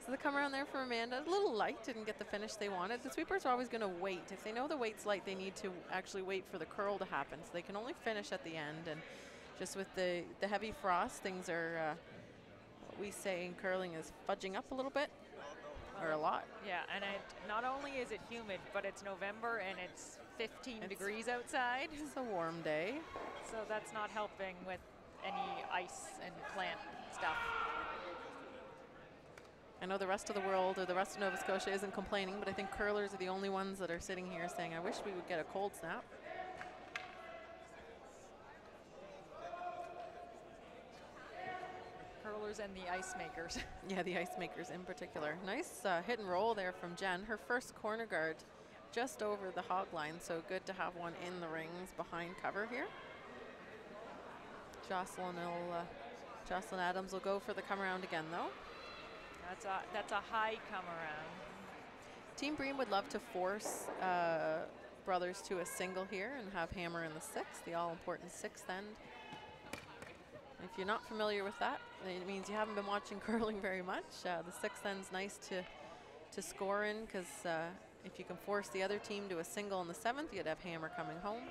So they come around there for Amanda. A little light, didn't get the finish they wanted. The sweepers are always going to wait. If they know the weight's light, they need to actually wait for the curl to happen. So they can only finish at the end. And just with the heavy frost, things are, what we say in curling is fudging up a little bit, or a lot. Yeah, and not only is it humid, but it's November and it's 15 degrees outside. It's a warm day. So that's not helping with any ice and plant stuff. I know the rest of the world or the rest of Nova Scotia isn't complaining, but I think curlers are the only ones that are sitting here saying, I wish we would get a cold snap. Curlers and the ice makers. Yeah, the ice makers in particular. Nice hit and roll there from Jen. Her first corner guard just over the hog line, so good to have one in the rings behind cover here. Jocelyn Adams will go for the come around again though. That's a high come around. Team Breen would love to force Brothers to a single here and have hammer in the 6th, the all-important 6th end. If you're not familiar with that, it means you haven't been watching curling very much. The 6th end's nice to score in because if you can force the other team to a single in the 7th, you'd have hammer coming home.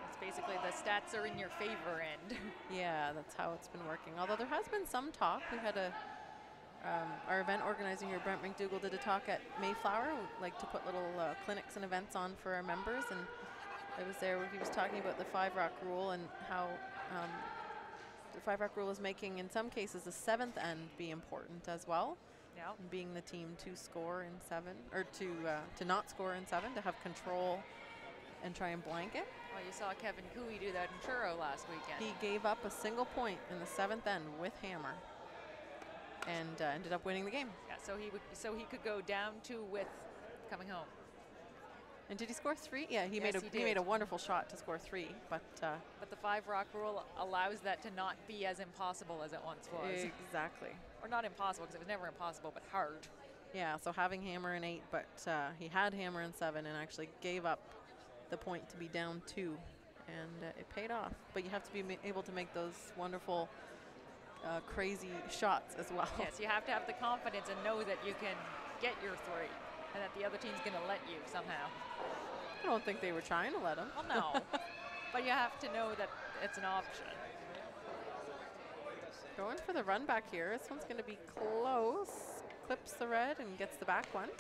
It's basically the stats are in your favor end. Yeah, that's how it's been working. Although there has been some talk. We had our event organizer here, Brent McDougall, did a talk at Mayflower. We like to put little clinics and events on for our members, and I was there where he was talking about the 5-rock rule and how the 5-rock rule is making, in some cases, the 7th end be important as well. Yeah. Being the team to score in 7, or to not score in 7, to have control and try and blanket. Well, you saw Kevin Cooey do that in Truro last weekend. He gave up a single point in the 7th end with hammer, and ended up winning the game. Yeah, so he could go down 2 with coming home. And did he score 3? Yeah, he Yes, made a wonderful shot to score 3, but the 5-rock rule allows that to not be as impossible as it once was. Exactly. Or not impossible, because it was never impossible, but hard. Yeah, so having hammer in 8, but he had hammer in 7 and actually gave up the point to be down 2 and it paid off. But you have to be able to make those wonderful, crazy shots as well. Yes, you have to have the confidence and know that you can get your three and that the other team's going to let you somehow. I don't think they were trying to let him. Well, no, but you have to know that it's an option. Going for the run back here. This one's going to be close. Clips the red and gets the back one.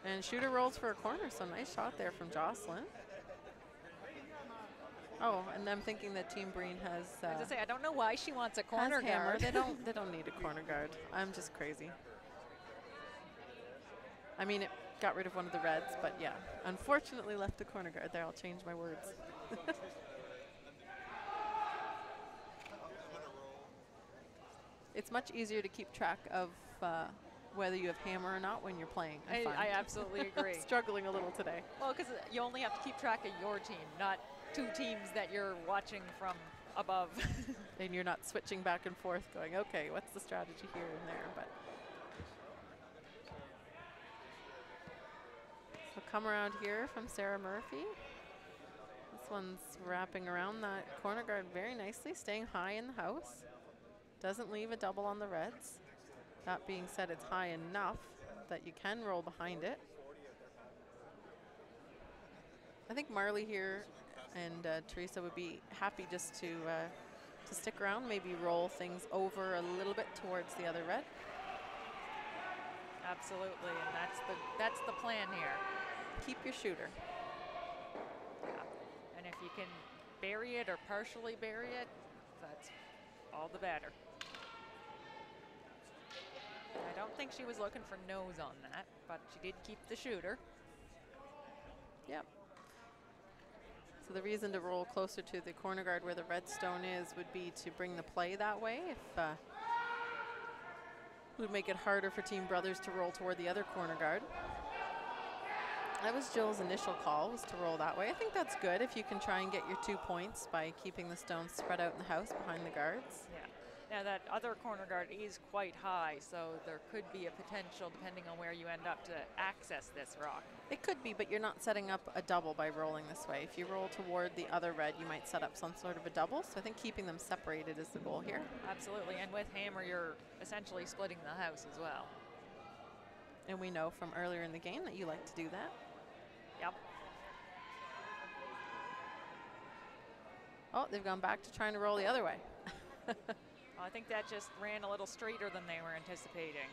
And shooter rolls for a corner, so nice shot there from Jocelyn. Oh, and I'm thinking that Team Breen has. As I say, I don't know why she wants a corner guard. They don't need a corner guard. I'm just crazy. I mean, it got rid of one of the reds, but yeah, unfortunately left the corner guard there. I'll change my words. It's much easier to keep track of whether you have hammer or not when you're playing. I absolutely agree. Struggling a little today. Well, because you only have to keep track of your team, not two teams that you're watching from above. And you're not switching back and forth going, okay, what's the strategy here and there? But so come around here from Sarah Murphy. This one's wrapping around that corner guard very nicely, staying high in the house. Doesn't leave a double on the reds. That being said, it's high enough that you can roll behind it. I think Marley here and Teresa would be happy just to stick around, maybe roll things over a little bit towards the other red. Absolutely, and that's the plan here. Keep your shooter. Yeah. And if you can bury it or partially bury it, that's all the better. I don't think she was looking for nose on that, but she did keep the shooter. Yep. So the reason to roll closer to the corner guard where the red stone is would be to bring the play that way. If it would make it harder for Team Brothers to roll toward the other corner guard. That was Jill's initial call, was to roll that way. I think that's good if you can try and get your 2 points by keeping the stones spread out in the house behind the guards. Yeah. Now that other corner guard is quite high, so there could be a potential, depending on where you end up, to access this rock. It could be, but you're not setting up a double by rolling this way. If you roll toward the other red, you might set up some sort of a double. So I think keeping them separated is the goal here. Absolutely, and with hammer, you're essentially splitting the house as well. And we know from earlier in the game that you like to do that. Yep. Oh, they've gone back to trying to roll the other way. I think that just ran a little straighter than they were anticipating.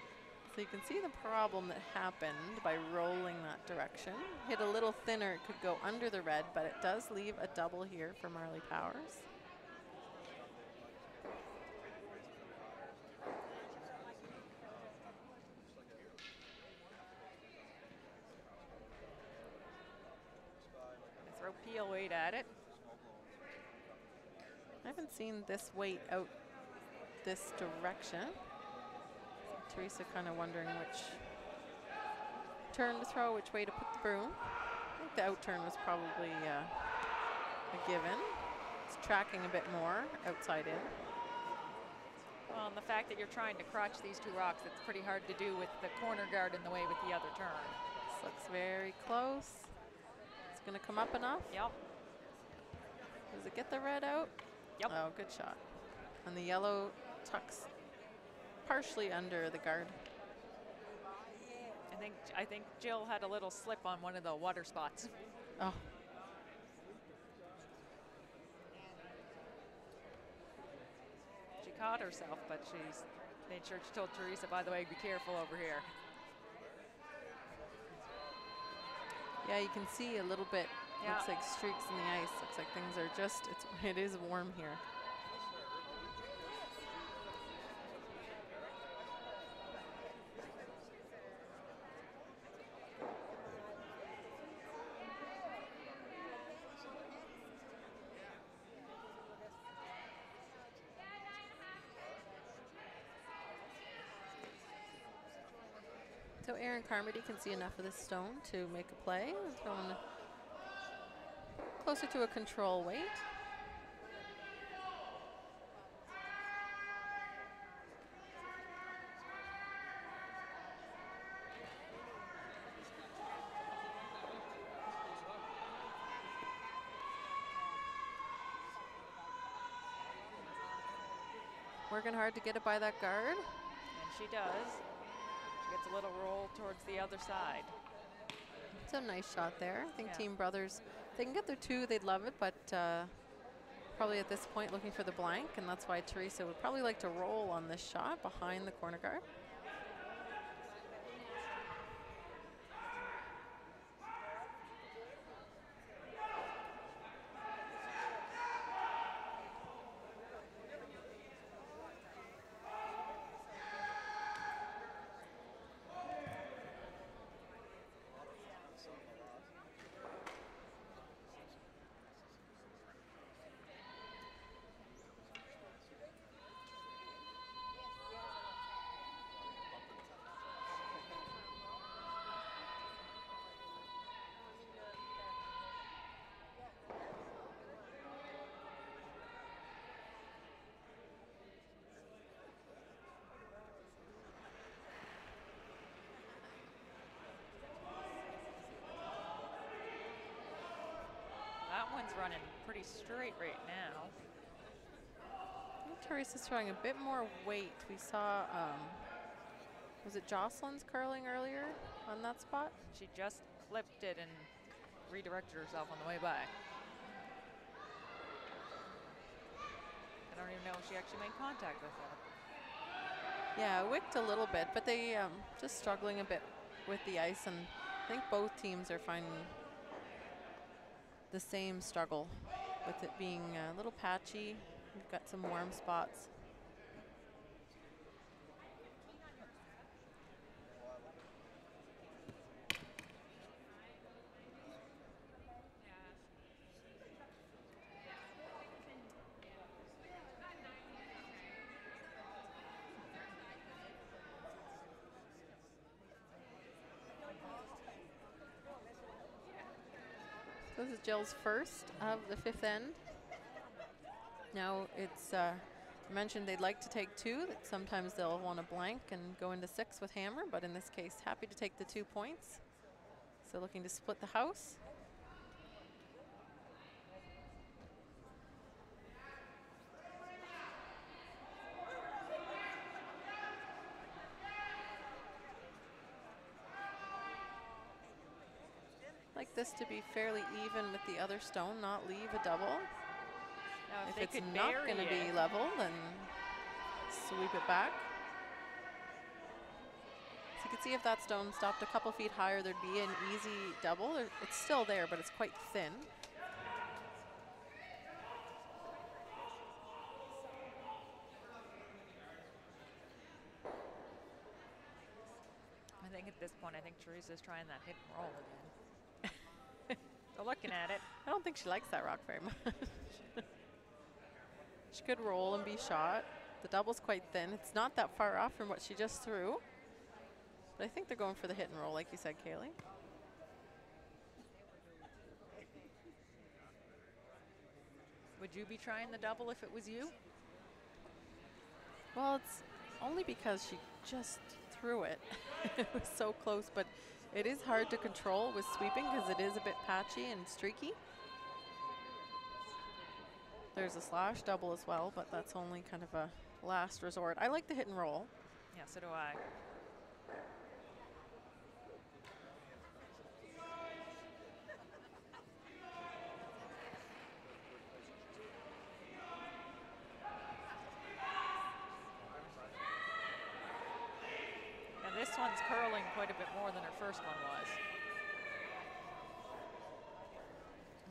So you can see the problem that happened by rolling that direction. Hit a little thinner, it could go under the red, but it does leave a double here for Marley Powers. Throw peel weight at it. I haven't seen this weight out this direction. So Teresa kind of wondering which turn to throw, which way to put the broom. I think the out turn was probably a given. It's tracking a bit more outside in. Well, and the fact that you're trying to crotch these two rocks, it's pretty hard to do with the corner guard in the way with the other turn. This looks very close. It's going to come up enough. Yep. Does it get the red out? Yep. Oh, good shot. And the yellow tucks partially under the guard. I think Jill had a little slip on one of the water spots. Oh. She caught herself, but she's made sure she told Teresa, by the way, be careful over here. Yeah, you can see a little bit. Yeah. Looks like streaks in the ice. Looks like things are just, it is warm here. So Erin Carmody can see enough of this stone to make a play. Throwing closer to a control weight. Working hard to get it by that guard. And she does. She gets a little roll towards the other side. It's a nice shot there. I think Yeah. Team Brothers, if they can get their 2, they'd love it, but probably at this point looking for the blank, and that's why Teresa would probably like to roll on this shot behind the corner guard. That one's running pretty straight right now. I think Teresa's throwing a bit more weight. We saw, was it Jocelyn's curling earlier on that spot? She just flipped it and redirected herself on the way back. I don't even know if she actually made contact with it. Yeah, wicked a little bit, but they just struggling a bit with the ice, and I think both teams are finding the same struggle with it being a little patchy. We've got some warm spots. So this is Jill's first of the 5th end. Now it's mentioned they'd like to take 2. That sometimes they'll want to blank and go into 6 with hammer, but in this case, happy to take the 2 points. So looking to split the house. Like this to be fairly even with the other stone, not leave a double. Now, If they it's could not bury going to be it, level, then sweep it back. So you can see if that stone stopped a couple feet higher, there'd be an easy double. It's still there, but it's quite thin. I think at this point, I think Teresa's trying that hit and roll again. So looking at it, I don't think she likes that rock very much. She could roll and be shot. The double's quite thin. It's not that far off from what she just threw. But I think they're going for the hit and roll, like you said, Kaylee. would you be trying the double if it was you? Well, it's only because she just threw it. It was so close, but it is hard to control with sweeping because it is a bit patchy and streaky. There's a slash double as well, but that's only kind of a last resort. I like the hit and roll. Yeah, so do I. Now this one's curling quite a bit more than her first one was.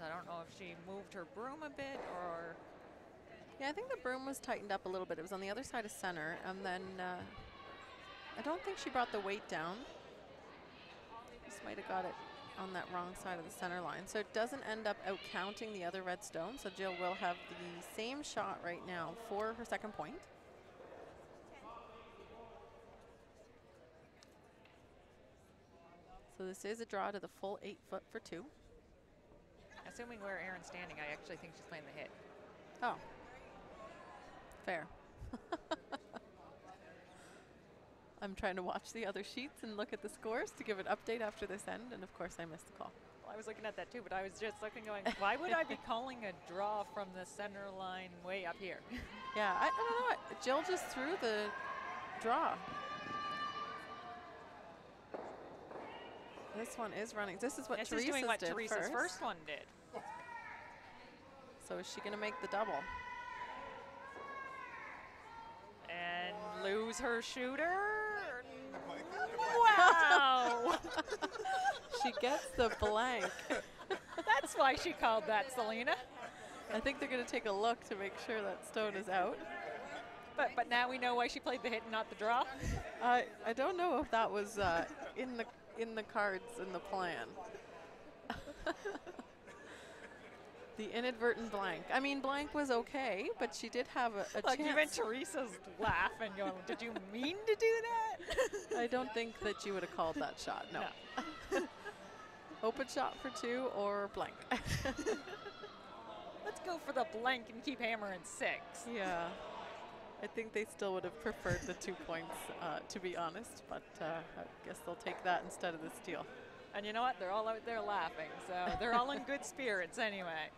I don't know if she moved her broom a bit or... Yeah, I think the broom was tightened up a little bit. It was on the other side of center, and then I don't think she brought the weight down. Just might have got it on that wrong side of the center line. So it doesn't end up out counting the other red stone. So Jill will have the same shot right now for her second point. So this is a draw to the full 8 foot for 2. Assuming where Erin's standing, I actually think she's playing the hit. Oh, fair. I'm trying to watch the other sheets and look at the scores to give an update after this end, and of course I missed the call. Well, I was looking at that too, but I was just looking going, why would I be calling a draw from the center line way up here? Yeah, I don't know. Jill just threw the draw. This one is running. This is what Teresa's doing what did Teresa's first one did. So is she going to make the double? And lose her shooter? Wow! She gets the blank. That's why she called that, Selena. I think they're going to take a look to make sure that stone is out. But now we know why she played the hit and not the draw. I don't know if that was in the cards in the plan. The inadvertent blank. I mean, blank was okay, but she did have a like chance. Even Teresa's laugh and going, did you mean to do that? I don't think that you would have called that shot, no. Open shot for 2 or blank. Let's go for the blank and keep hammering 6. Yeah. I think they still would have preferred the 2 points, to be honest, but I guess they'll take that instead of the steal. And you know what? They're all out there laughing, so they're all in good spirits anyway.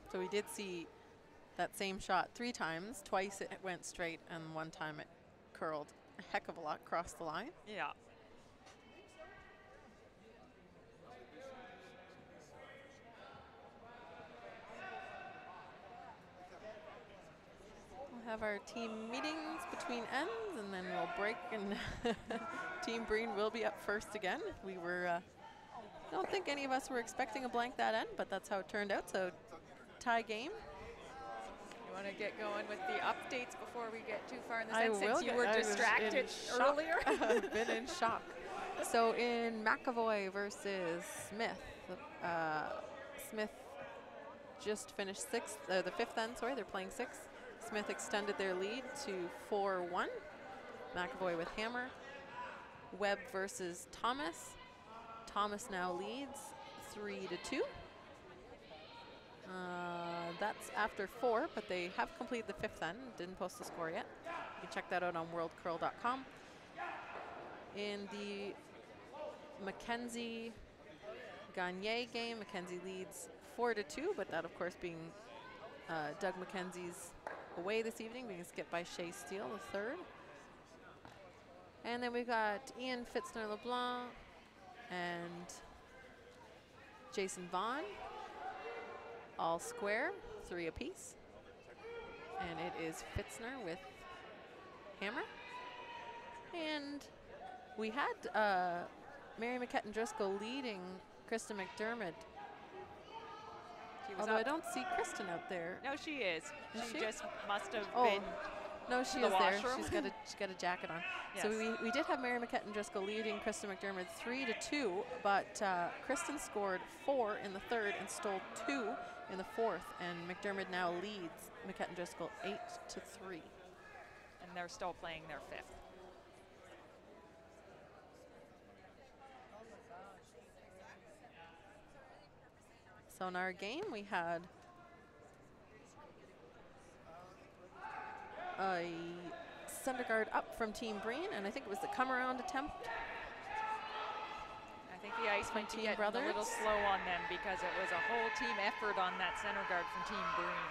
So we did see that same shot 3 times. Twice it went straight, and 1 time it curled a heck of a lot across the line. Yeah. We'll have our team meetings between ends, and then we'll break, and Team Breen will be up first again. We were, I don't think any of us were expecting a blank that end, but that's how it turned out. So tie game. You want to get going with the updates before we get too far in the I sense, will since you were distracted earlier? I've been in shock. So in McAvoy versus Smith, Smith just finished 6th, the 5th end, sorry, they're playing 6th. Smith extended their lead to 4-1. McAvoy with hammer. Webb versus Thomas. Thomas now leads 3-2. That's after 4, but they have completed the 5th end. Didn't post the score yet. You can check that out on worldcurl.com. In the Mackenzie Gagne game, Mackenzie leads 4-2, but that of course being Doug Mackenzie's away this evening, being skipped by Shea Steele, the 3rd. And then we've got Ian Fitzner-LeBlanc and Jason Vaughn, all square, 3 apiece. And it is Fitzner with hammer. And we had Mary McKetton Driscoll leading Kristen McDermott. Although I don't see Kristen out there. No, she is. She just must have Oh. been. No, she the is there. washroom. She's got a jacket on. Yes. So we did have Mary McKetton Driscoll leading Kristen McDermott 3-2, but Kristen scored 4 in the 3rd and stole 2 in the 4th, and McDermott now leads McKetton Driscoll 8-3. And they're still playing their 5th. So in our game, we had a center guard up from Team Breen, and I think it was the come-around attempt. I think the Ice might be Team getting Brothers. a little slow on them because it was a whole team effort on that center guard from Team Breen.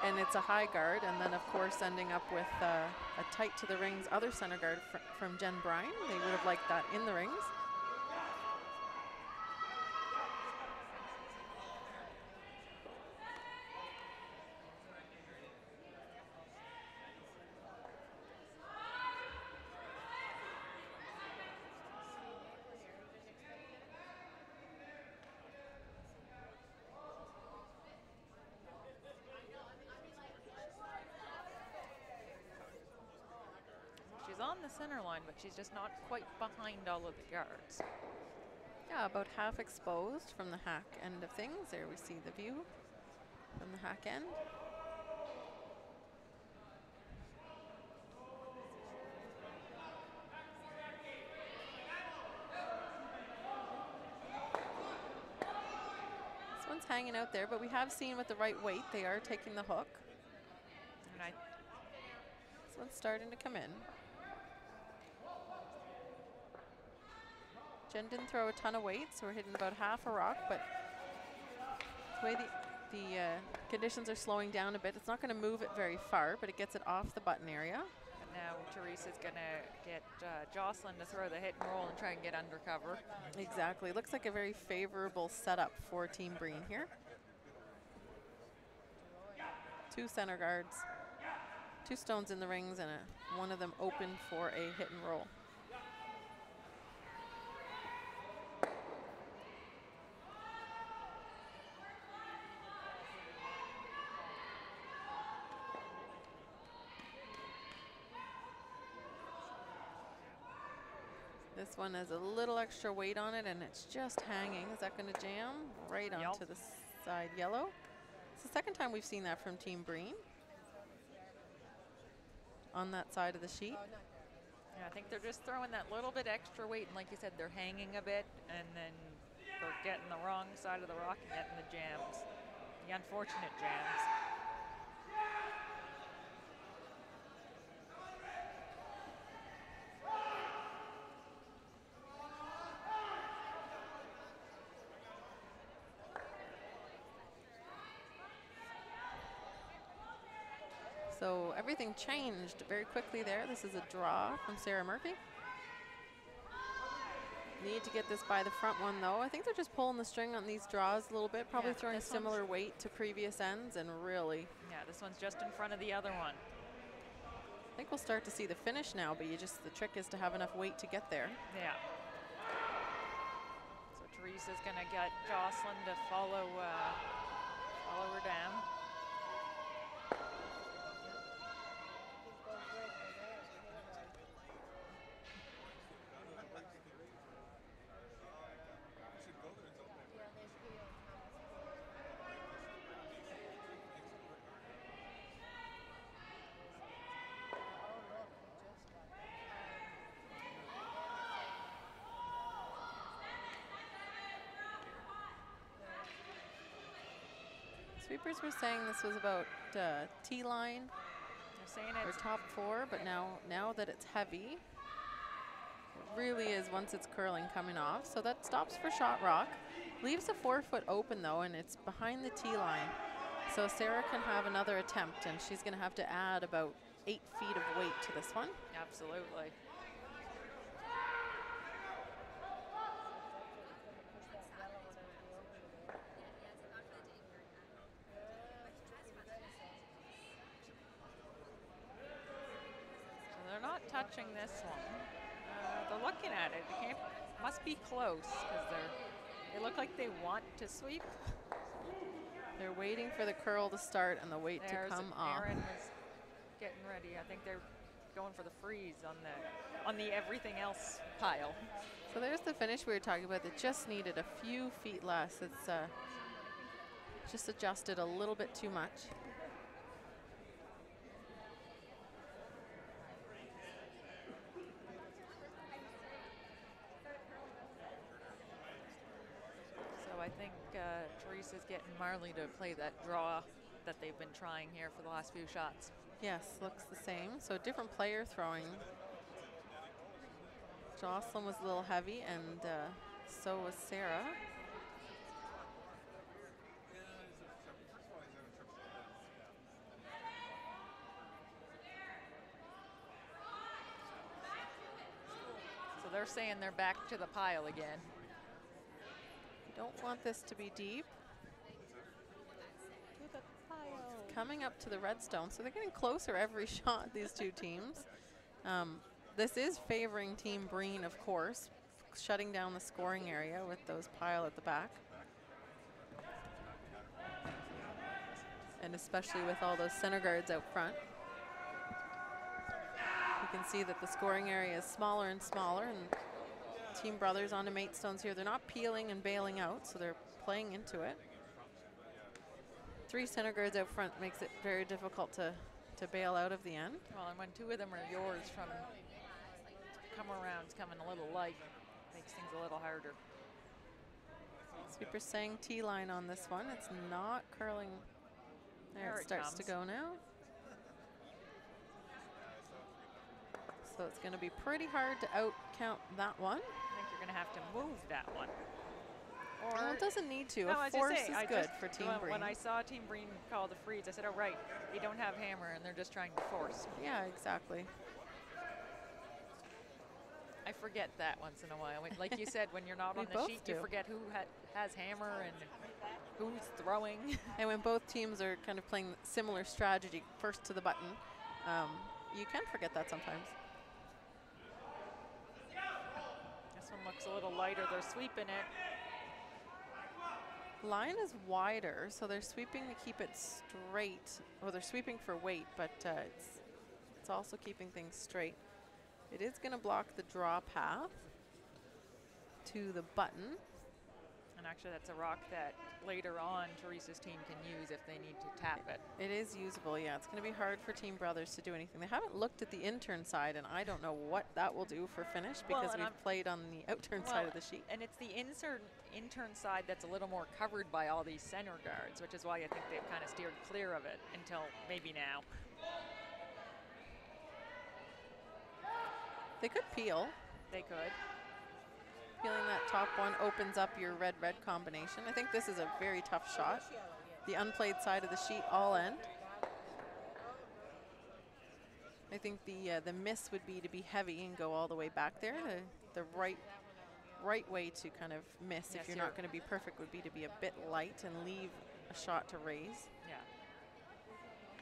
And it's a high guard, and then of course ending up with a tight to the rings other center guard from Jen Bryan. They would have liked that in the rings. She's on the center line, but she's just not quite behind all of the guards. Yeah, about half exposed from the hack end of things. There we see the view from the hack end. This one's hanging out there, but we have seen with the right weight, they are taking the hook. And This one's starting to come in. Jen didn't throw a ton of weight, so we're hitting about half a rock, but the way the conditions are slowing down a bit, it's not going to move it very far, but it gets it off the button area. And now Teresa's going to get Jocelyn to throw the hit and roll and try and get undercover. Exactly. Looks like a very favorable setup for Team Breen here. 2 center guards, 2 stones in the rings, and one of them open for a hit and roll. This one has a little extra weight on it, and it's just hanging. Is that going to jam? Right onto the side yellow. It's the second time we've seen that from Team Breen on that side of the sheet. Yeah, I think they're just throwing that little bit extra weight, and like you said, they're hanging a bit, and then they're getting the wrong side of the rock and getting the jams, the unfortunate jams. So everything changed very quickly there. This is a draw from Sarah Murphy. Need to get this by the front one, though. I think they're just pulling the string on these draws a little bit, probably throwing similar weight to previous ends, and really. Yeah, this one's just in front of the other one. I think we'll start to see the finish now, but the trick is to have enough weight to get there. Yeah. So Teresa's going to get Jocelyn to follow her down. Sweepers were saying this was about T-line or top 4, but now that it's heavy, it really is once it's curling coming off. So that stops for shot rock. Leaves a 4-foot open though, and it's behind the T-line. So Sarah can have another attempt, and she's going to have to add about 8 feet of weight to this one. Absolutely. Touching this one. They're looking at it. It must be close because they look like they want to sweep. They're waiting for the curl to start and the weight to come off. Aaron was getting ready. I think they're going for the freeze on the everything else pile. So there's the finish we were talking about that just needed a few feet less. It's just adjusted a little bit too much. I think Teresa's getting Marley to play that draw that they've been trying here for the last few shots. Yes, looks the same. So different player throwing. Jocelyn was a little heavy, and so was Sarah. So they're saying they're back to the pile again. Don't want this to be deep. Coming up to the redstone, so they're getting closer every shot, these two teams. This is favoring Team Breen, of course, shutting down the scoring area with those pile at the back. And especially with all those center guards out front. You can see that the scoring area is smaller and smaller, and Team Brothers onto mate stones here. They're not peeling and bailing out, so they're playing into it. 3 center guards out front makes it very difficult to bail out of the end. Well, and when 2 of them are yours from come around's coming a little light, makes things a little harder. Sweeper saying T-line on this one. It's not curling. There it starts to go now. So it's going to be pretty hard to out-count that one. I think you're going to have to move that one. Well, it doesn't need to. No, A as you force say, is good for Team Breen. When I saw Team Breen call the freeze, I said, oh, right, they don't have hammer, and they're just trying to force. Yeah, exactly. I forget that once in a while. Like you said, when you're not on the sheet, you forget who has hammer and who's throwing. And when both teams are kind of playing similar strategy, first to the button, you can forget that sometimes. This one looks a little lighter. They're sweeping it. Line is wider, so they're sweeping to keep it straight. Well, they're sweeping for weight, but it's also keeping things straight. It is going to block the draw path to the button. And actually, that's a rock that later on Teresa's team can use if they need to tap it. It is usable, yeah. It's going to be hard for Team Brothers to do anything. They haven't looked at the intern side, and I don't know what that will do for finish because we've played on the outturn side of the sheet. And it's the intern side that's a little more covered by all these center guards, which is why I think they've kind of steered clear of it until maybe now. They could peel. They could. Peeling that top one opens up your red-red combination. I think this is a very tough shot. The unplayed side of the sheet all end. I think the miss would be to be heavy and go all the way back there. The right way to kind of miss, if you're not going to be perfect, would be to be a bit light and leave a shot to raise. Yeah.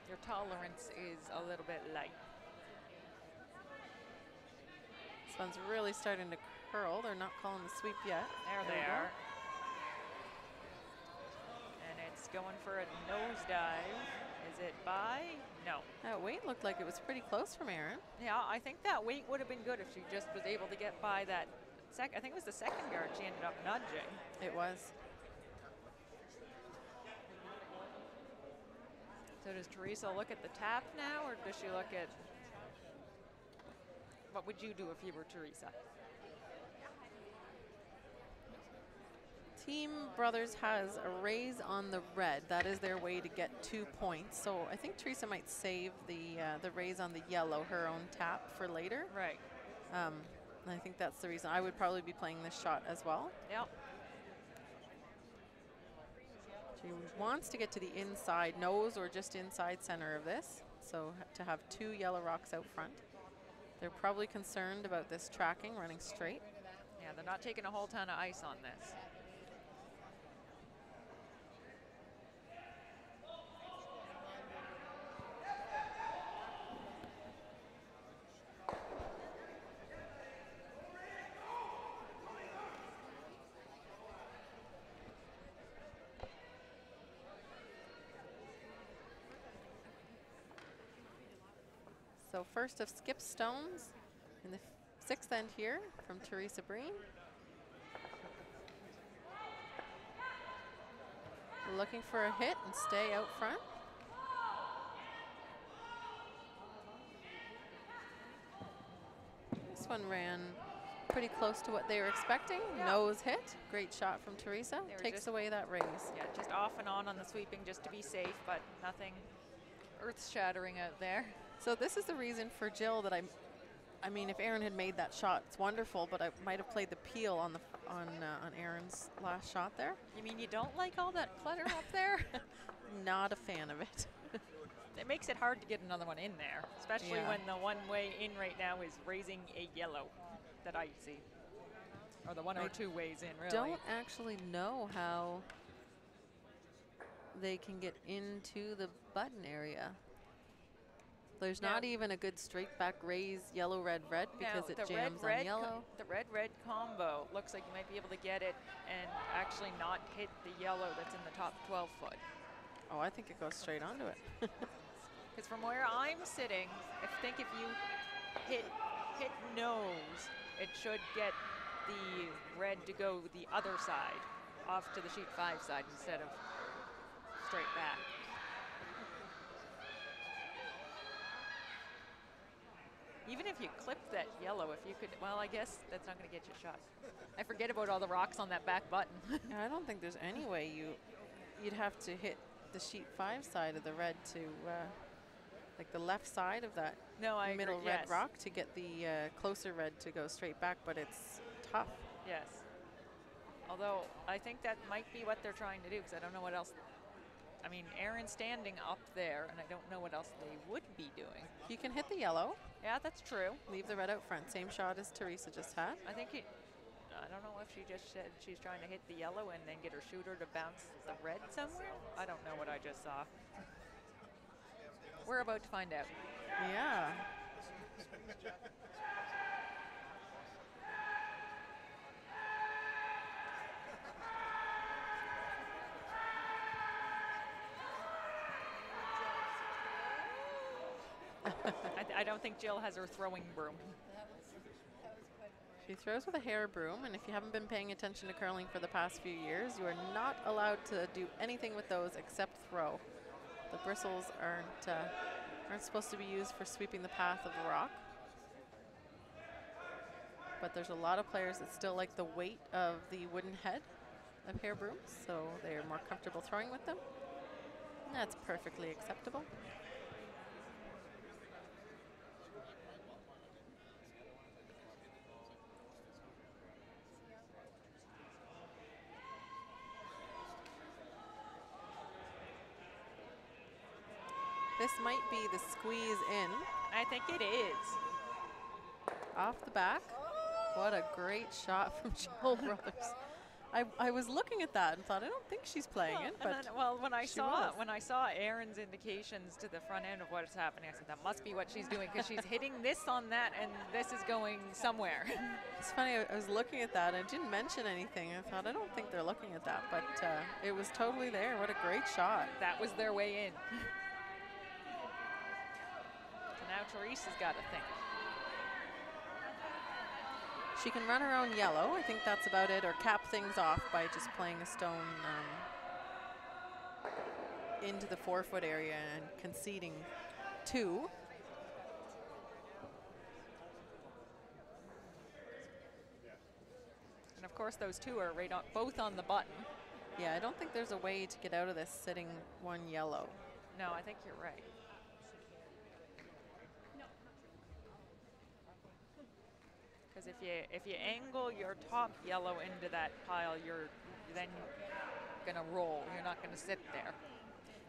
Your tolerance is a little bit light. This one's really starting to curl. They're not calling the sweep yet. There they are. And it's going for a nosedive. Is it by? No. That weight looked like it was pretty close from Erin. Yeah, I think that weight would have been good if she just was able to get by that I think it was the second guard she ended up nudging. It was. So does Teresa look at the tap now, or does she look at, what would you do if you were Teresa? Team Brothers has a raise on the red. That is their way to get 2 points. So I think Teresa might save the raise on the yellow, her own tap, for later. Right. I think that's the reason. I would probably be playing this shot as well. Yep. She wants to get to the inside nose or just inside center of this. So to have 2 yellow rocks out front. They're probably concerned about this tracking, running straight. Yeah, they're not taking a whole ton of ice on this. So first of skip stones in the 6th end here from Teresa Breen. Looking for a hit and stay out front. This one ran pretty close to what they were expecting. Yeah. Nose hit. Great shot from Teresa. Takes away that raise. Yeah, just off and on the sweeping just to be safe, but nothing earth-shattering out there. So this is the reason for Jill that I mean, if Erin had made that shot, it's wonderful, but I might have played the peel on Erin's last shot there. You mean you don't like all that clutter up there? Not a fan of it. It makes it hard to get another one in there, especially when the one way in right now is raising a yellow that I see. Or the one or two ways in, really. Don't actually know how they can get into the button area. There's not even a good straight back raise yellow, red, red because it jams on yellow. The red combo looks like you might be able to get it and actually not hit the yellow that's in the top 12 foot. Oh, I think it goes straight onto it. Because from where I'm sitting, I think if you hit nose, it should get the red to go the other side, off to the sheet 5 side instead of straight back. Even if you clip that yellow, if you could, well, I guess that's not going to get you a shot. I forget about all the rocks on that back button. I don't think there's any way you'd have to hit the sheet 5 side of the red to like the left side of that No, I middle agree. red Yes. rock to get the closer red to go straight back, but it's tough. Yes. Although I think that might be what they're trying to do, because I don't know what else. I mean, Aaron's standing up there, and I don't know what else they would be doing. You can hit the yellow, Yeah, that's true. leave the red out front. Same shot as Teresa just had. I think I don't know if she just said she's trying to hit the yellow and then get her shooter to bounce the red somewhere. I don't know what I just saw. We're about to find out. Yeah. I don't think Jill has her throwing broom. She throws with a hair broom, and if you haven't been paying attention to curling for the past few years, you are not allowed to do anything with those except throw. The bristles aren't supposed to be used for sweeping the path of the rock. But there's a lot of players that still like the weight of the wooden head of hair brooms, so they are more comfortable throwing with them. And that's perfectly acceptable. This might be the squeeze in. I think it is. Off the back. What a great shot from Jill Brothers. I was looking at that and thought, I don't think she's playing it, but then, well, when I she was. saw Aaron's indications to the front end of what's happening, I said that must be what she's doing, because she's hitting this on that, and this is going somewhere. It's funny, I was looking at that and I didn't mention anything. I thought, I don't think they're looking at that, but it was totally there. What a great shot. That was their way in. So now Teresa's got to think. She can run her own yellow. I think that's about it, or cap things off by just playing a stone into the 4-foot area and conceding 2. And of course, those 2 are right on, both on the button. Yeah, I don't think there's a way to get out of this sitting 1 yellow. No, I think you're right. Because if you angle your top yellow into that pile, you're then gonna roll. You're not gonna sit there.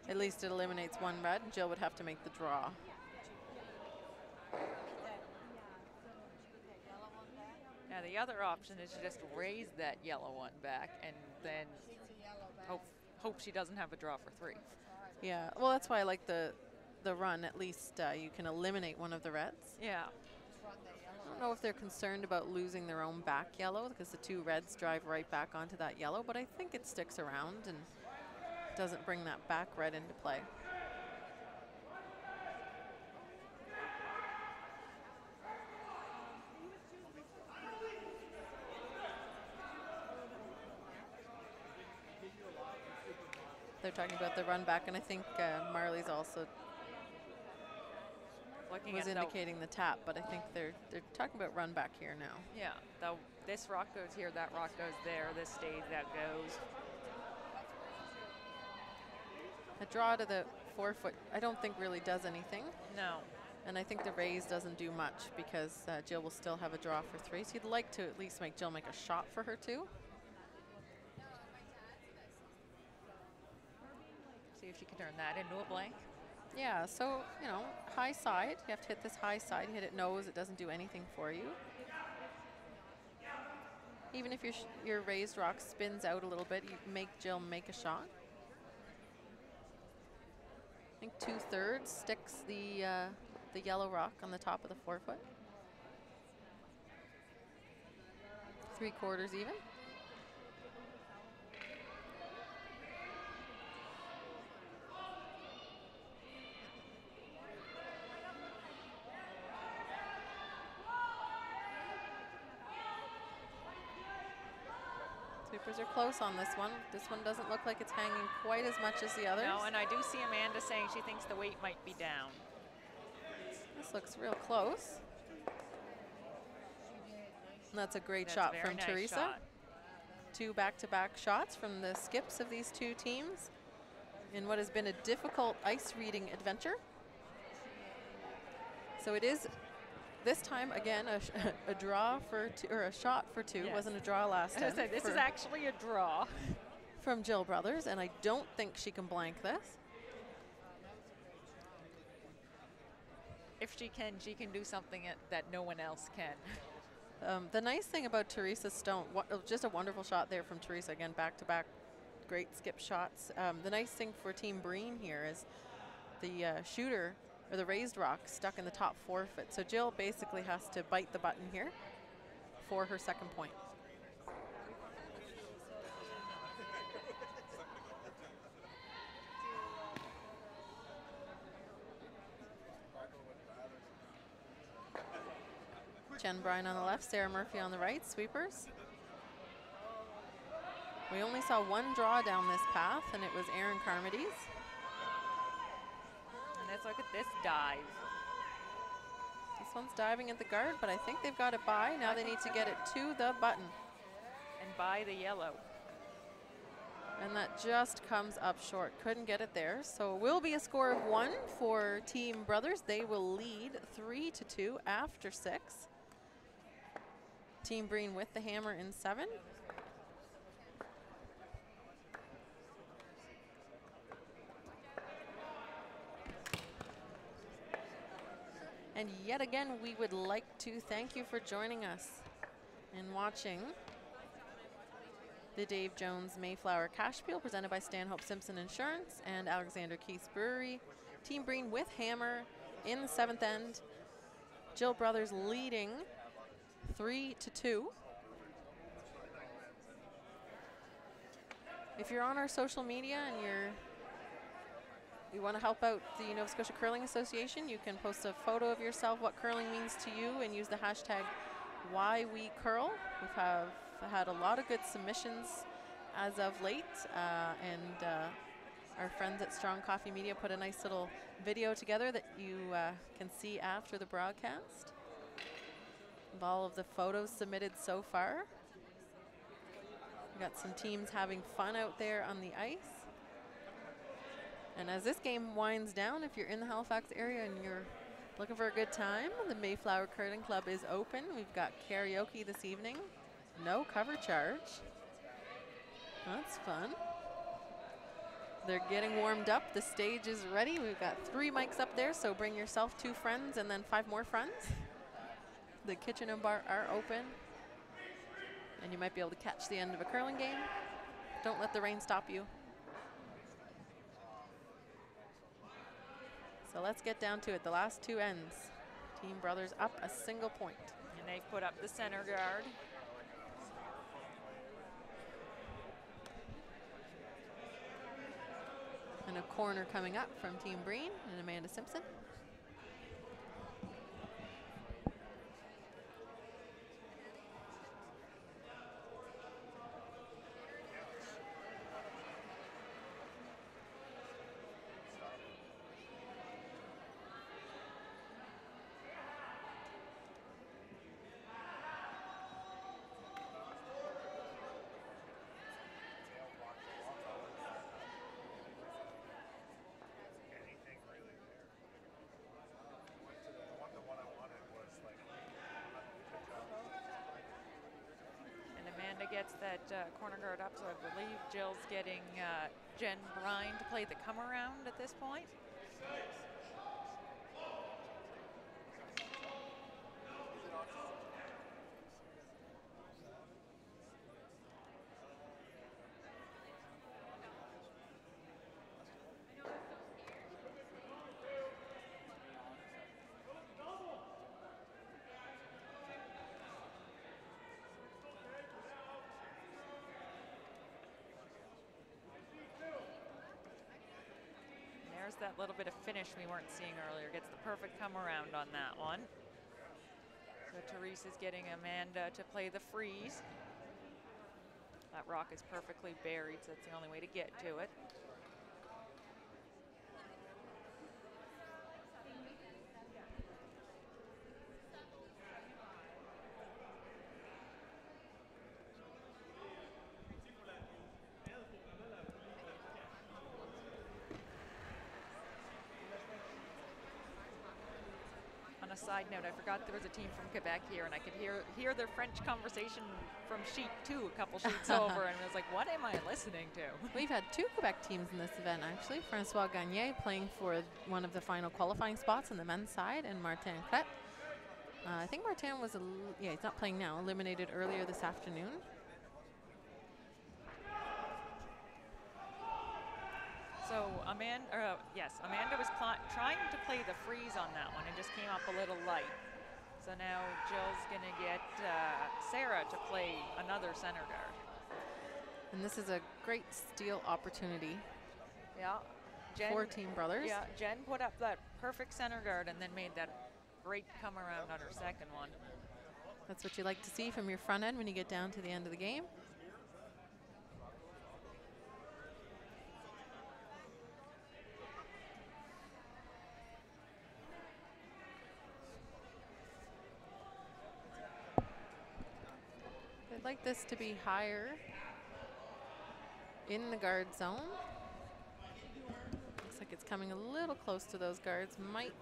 At least it eliminates 1 red. Jill would have to make the draw. Now the other option is to just raise that yellow one back and then hope she doesn't have a draw for 3. Yeah, well, that's why I like the run. At least you can eliminate 1 of the reds. Yeah. I don't know if they're concerned about losing their own back yellow, because the 2 reds drive right back onto that yellow, but I think it sticks around and doesn't bring that back red into play. They're talking about the run back, and I think Marley's also was indicating the tap, but I think they're talking about run back here now. Yeah, this rock goes here, that rock goes there, this stays, that goes. A draw to the 4-foot, I don't think really does anything. No. And I think the raise doesn't do much, because Jill will still have a draw for 3. So you'd like to at least make Jill make a shot for her 2. See if she can turn that into a blank. Yeah, so, you know, high side. You have to hit this high side. You hit it nose, it doesn't do anything for you. Even if your raised rock spins out a little bit, you make Jill make a shot. I think 2/3 sticks the yellow rock on the top of the 4-foot. 3/4 even. Sweepers are close on this one. This one doesn't look like it's hanging quite as much as the others. No, and I do see Amanda saying she thinks the weight might be down. This looks real close. And that's a great shot from nice Teresa. Shot. 2 back-to-back shots from the skips of these 2 teams in what has been a difficult ice reading adventure. So it is this time again a draw for two, or a shot for two. Yes. Wasn't a draw last time. This is actually a draw from Jill Brothers, and I don't think she can blank this. If she can do something that no one else can. The nice thing about Teresa Stone, just a wonderful shot there from Teresa, again, back-to-back great skip shots. The nice thing for Team Breen here is the shooter, or the raised rock, stuck in the top forefoot. So Jill basically has to bite the button here for her second point. Jen Bryan on the left, Sarah Murphy on the right, sweepers. We only saw one draw down this path, and it was Erin Carmody's. And let's look at this dive. This one's diving at the guard, but I think they've got it by. Now they need to get it to the button. And by the yellow. And that just comes up short. Couldn't get it there. So it will be a score of 1 for Team Brothers. They will lead 3-2 after 6. Team Breen with the hammer in 7. And yet again, we would like to thank you for joining us and watching the Dave Jones Mayflower Cashspiel presented by Stanhope Simpson Insurance and Alexander Keith's Brewery. Team Breen with hammer in the 7th end. Jill Brothers leading 3-2. If you're on our social media and you want to help out the Nova Scotia Curling Association, you can post a photo of yourself, what curling means to you, and use the hashtag #WhyWeCurl. We've had a lot of good submissions as of late, and our friends at Strong Coffee Media put a nice little video together that you can see after the broadcast of all of the photos submitted so far. We've got some teams having fun out there on the ice. And as this game winds down, if you're in the Halifax area and you're looking for a good time, the Mayflower Curling Club is open. We've got karaoke this evening. No cover charge. That's fun. They're getting warmed up. The stage is ready. We've got 3 mics up there, so bring yourself 2 friends and then 5 more friends. The kitchen and bar are open, and you might be able to catch the end of a curling game. Don't let the rain stop you. So let's get down to it. The last 2 ends. Team Brothers up a single point. And they put up the center guard. And a corner coming up from Team Breen and Amanda Simpson. Gets that corner guard up, so I believe Jill's getting Jen Bryan to play the come around at this point. That little bit of finish we weren't seeing earlier. Gets the perfect come around on that one. So Teresa's getting Amanda to play the freeze. That rock is perfectly buried, so that's the only way to get to it. a side note, I forgot there was a team from Quebec here, and I could hear their French conversation from sheet 2, a couple sheets over, and I was like, what am I listening to? We've had 2 Quebec teams in this event, actually. Francois Gagné playing for one of the final qualifying spots on the men's side, and Martin Crête. I think Martin was, he's not playing now, eliminated earlier this afternoon. So Amanda was trying to play the freeze on that one and just came up a little light. So now Jill's gonna get Sarah to play another center guard. And this is a great steal opportunity. Yeah. Jen, for Team Brothers. Yeah, Jen put up that perfect center guard and then made that great come around on her second one. That's what you like to see from your front end when you get down to the end of the game. I'd like this to be higher in the guard zone. Looks like it's coming a little close to those guards. Might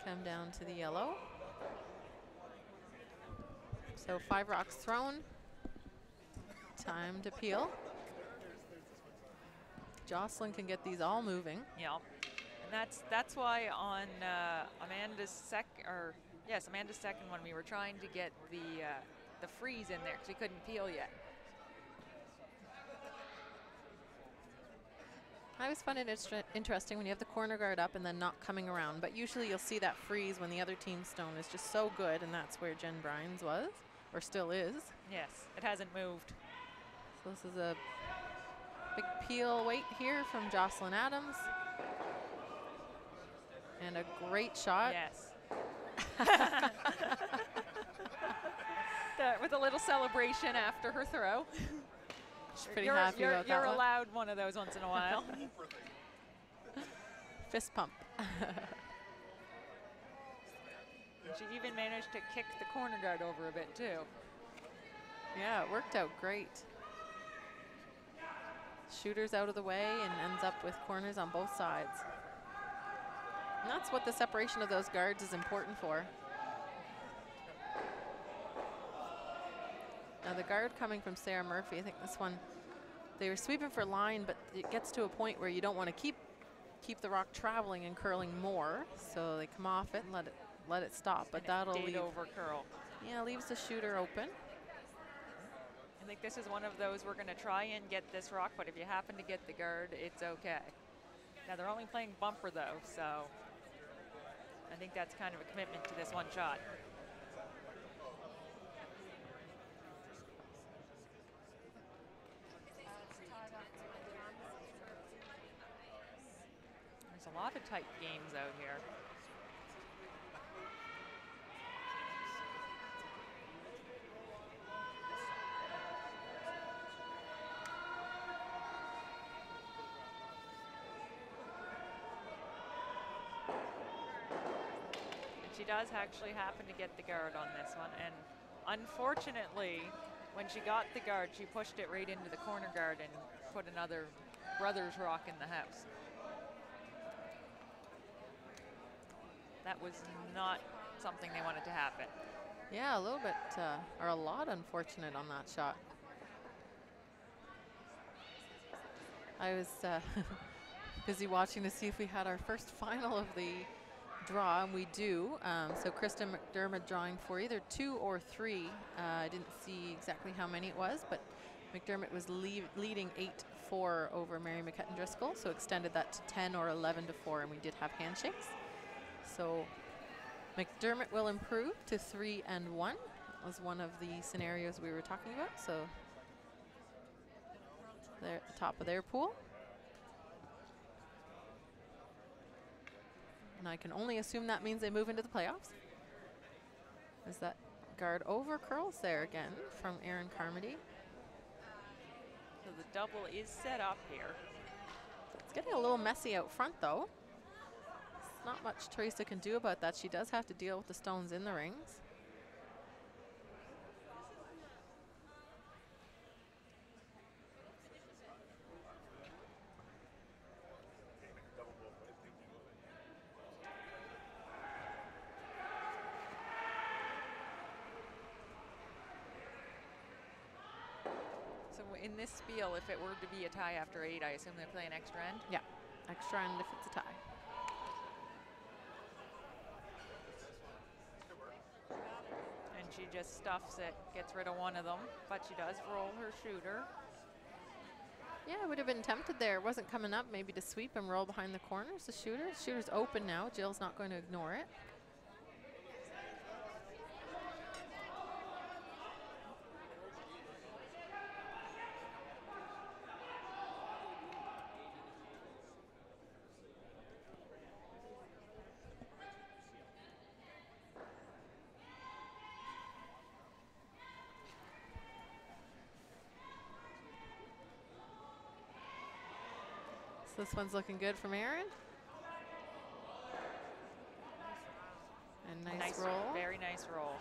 come down to the yellow. So 5 rocks thrown. Time to peel. Jocelyn can get these all moving. Yeah, and that's why on Amanda's second one we were trying to get the freeze in there because we couldn't peel yet. I always find it interesting when you have the corner guard up and then not coming around, but usually you'll see that freeze when the other team's stone is just so good, and that's where Jen Bryan's was, or still is. Yes, it hasn't moved. So this is a big peel wait here from Jocelyn Adams. And a great shot. Yes. With a little celebration after her throw. She's pretty happy about that You're one. allowed one of those once in a while. Fist pump. She even managed to kick the corner guard over a bit too. Yeah, it worked out great. Shooter's out of the way and ends up with corners on both sides. And that's what the separation of those guards is important for. Now the guard coming from Sarah Murphy, I think this one, they were sweeping for line, but it gets to a point where you don't want to keep the rock traveling and curling more. So they come off it and let it stop, but that'll leave over curl. Yeah, leaves the shooter open. I think this is one of those we're going to try and get this rock, but if you happen to get the guard, it's okay. Now they're only playing bumper though, so I think that's kind of a commitment to this one shot. There's a lot of tight games out here. She does actually happen to get the guard on this one, and unfortunately, when she got the guard, she pushed it right into the corner guard and put another Brothers rock in the house. That was not something they wanted to happen. Yeah, a little bit, or a lot unfortunate on that shot. I was busy watching to see if we had our first final of the draw, and we do. So Kristen McDermott drawing for either 2 or 3. I didn't see exactly how many it was, but McDermott was leading 8-4 over Mary McCutton Driscoll, so extended that to 10 or 11-4, and we did have handshakes. So McDermott will improve to 3-1. That was one of the scenarios we were talking about. So they're at the top of their pool. And I can only assume that means they move into the playoffs. Is that guard over curls there again from Erin Carmody. So the double is set up here. It's getting a little messy out front though. There's not much Teresa can do about that. She does have to deal with the stones in the rings. in this spiel, if it were to be a tie after 8, I assume they play an extra end? Yeah, extra end if it's a tie. And she just stuffs it, gets rid of one of them, but she does roll her shooter. Yeah, I would have been tempted there. It wasn't coming up, maybe to sweep and roll behind the corners. The shooter's open now. Jill's not going to ignore it. So this one's looking good from Erin. And nice roll. Very nice roll.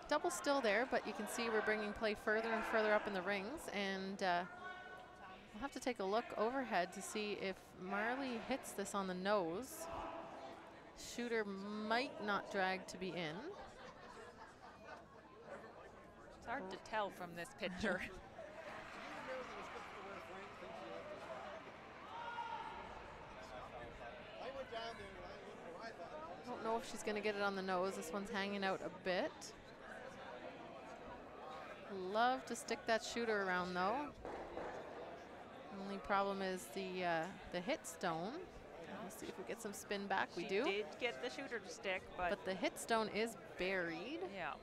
Double still there, but you can see we're bringing play further and further up in the rings. And we'll have to take a look overhead to see if Marley hits this on the nose. Shooter might not drag to be in. It's hard to tell from this picture. I don't know if she's going to get it on the nose. This one's hanging out a bit. Love to stick that shooter around though. Only problem is the hit stone. Let's see if we get some spin back. We do. She did get the shooter to stick, but the hit stone is buried. Yeah.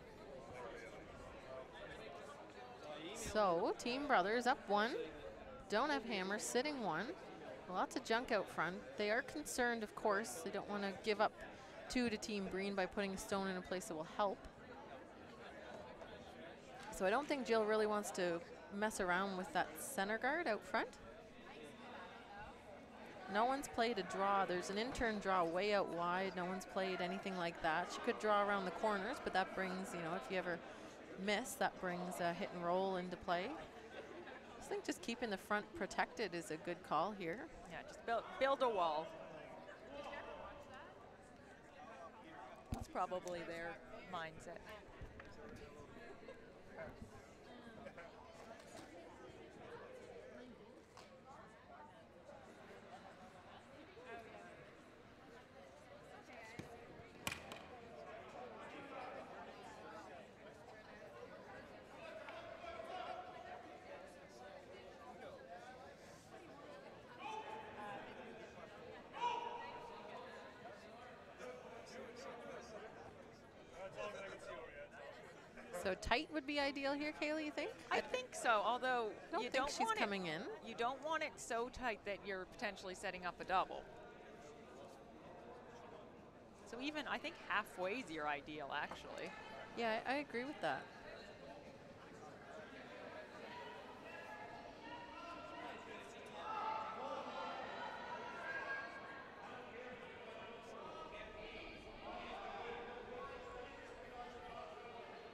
So Team Brothers up 1. Don't have hammers, sitting 1. Lots of junk out front. They are concerned, of course. They don't want to give up 2 to Team Breen by putting a stone in a place that will help. So I don't think Jill really wants to mess around with that center guard out front. No one's played a draw. There's an intern draw way out wide. No one's played anything like that. She could draw around the corners, but that brings, you know, if you ever miss, that brings a hit and roll into play. I think just keeping the front protected is a good call here. Yeah, just build a wall. That's probably their mindset. So tight would be ideal here, Kaylee, you think? I think so, although you don't think she's coming in. You don't want it so tight that you're potentially setting up a double. So even, I think halfway is your ideal, actually. Yeah, I agree with that.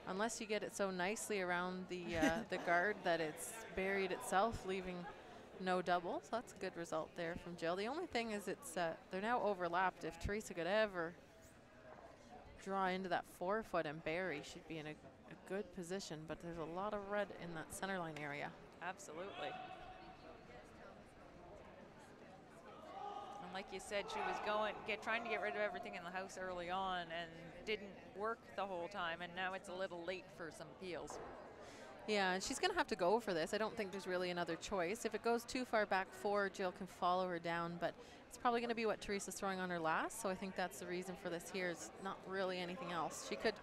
Unless you get it so nicely around the the guard that it's buried itself, leaving no double. So that's a good result there from Jill. The only thing is it's they're now overlapped. If Teresa could ever draw into that 4-foot and bury, she'd be in a good position. But there's a lot of red in that center line area. Absolutely. And like you said, she was trying to get rid of everything in the house early on and didn't work the whole time, and now it's a little late for some peels. Yeah, and she's going to have to go for this. I don't think there's really another choice. If it goes too far back forward, Jill can follow her down, but it's probably going to be what Teresa's throwing on her last, so I think that's the reason for this here. It's not really anything else. She could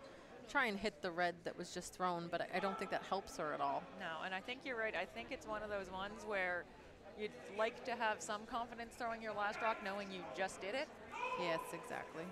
try and hit the red that was just thrown, but I don't think that helps her at all. No, and I think you're right. I think it's one of those ones where you'd like to have some confidence throwing your last rock knowing you just did it. Yes, exactly.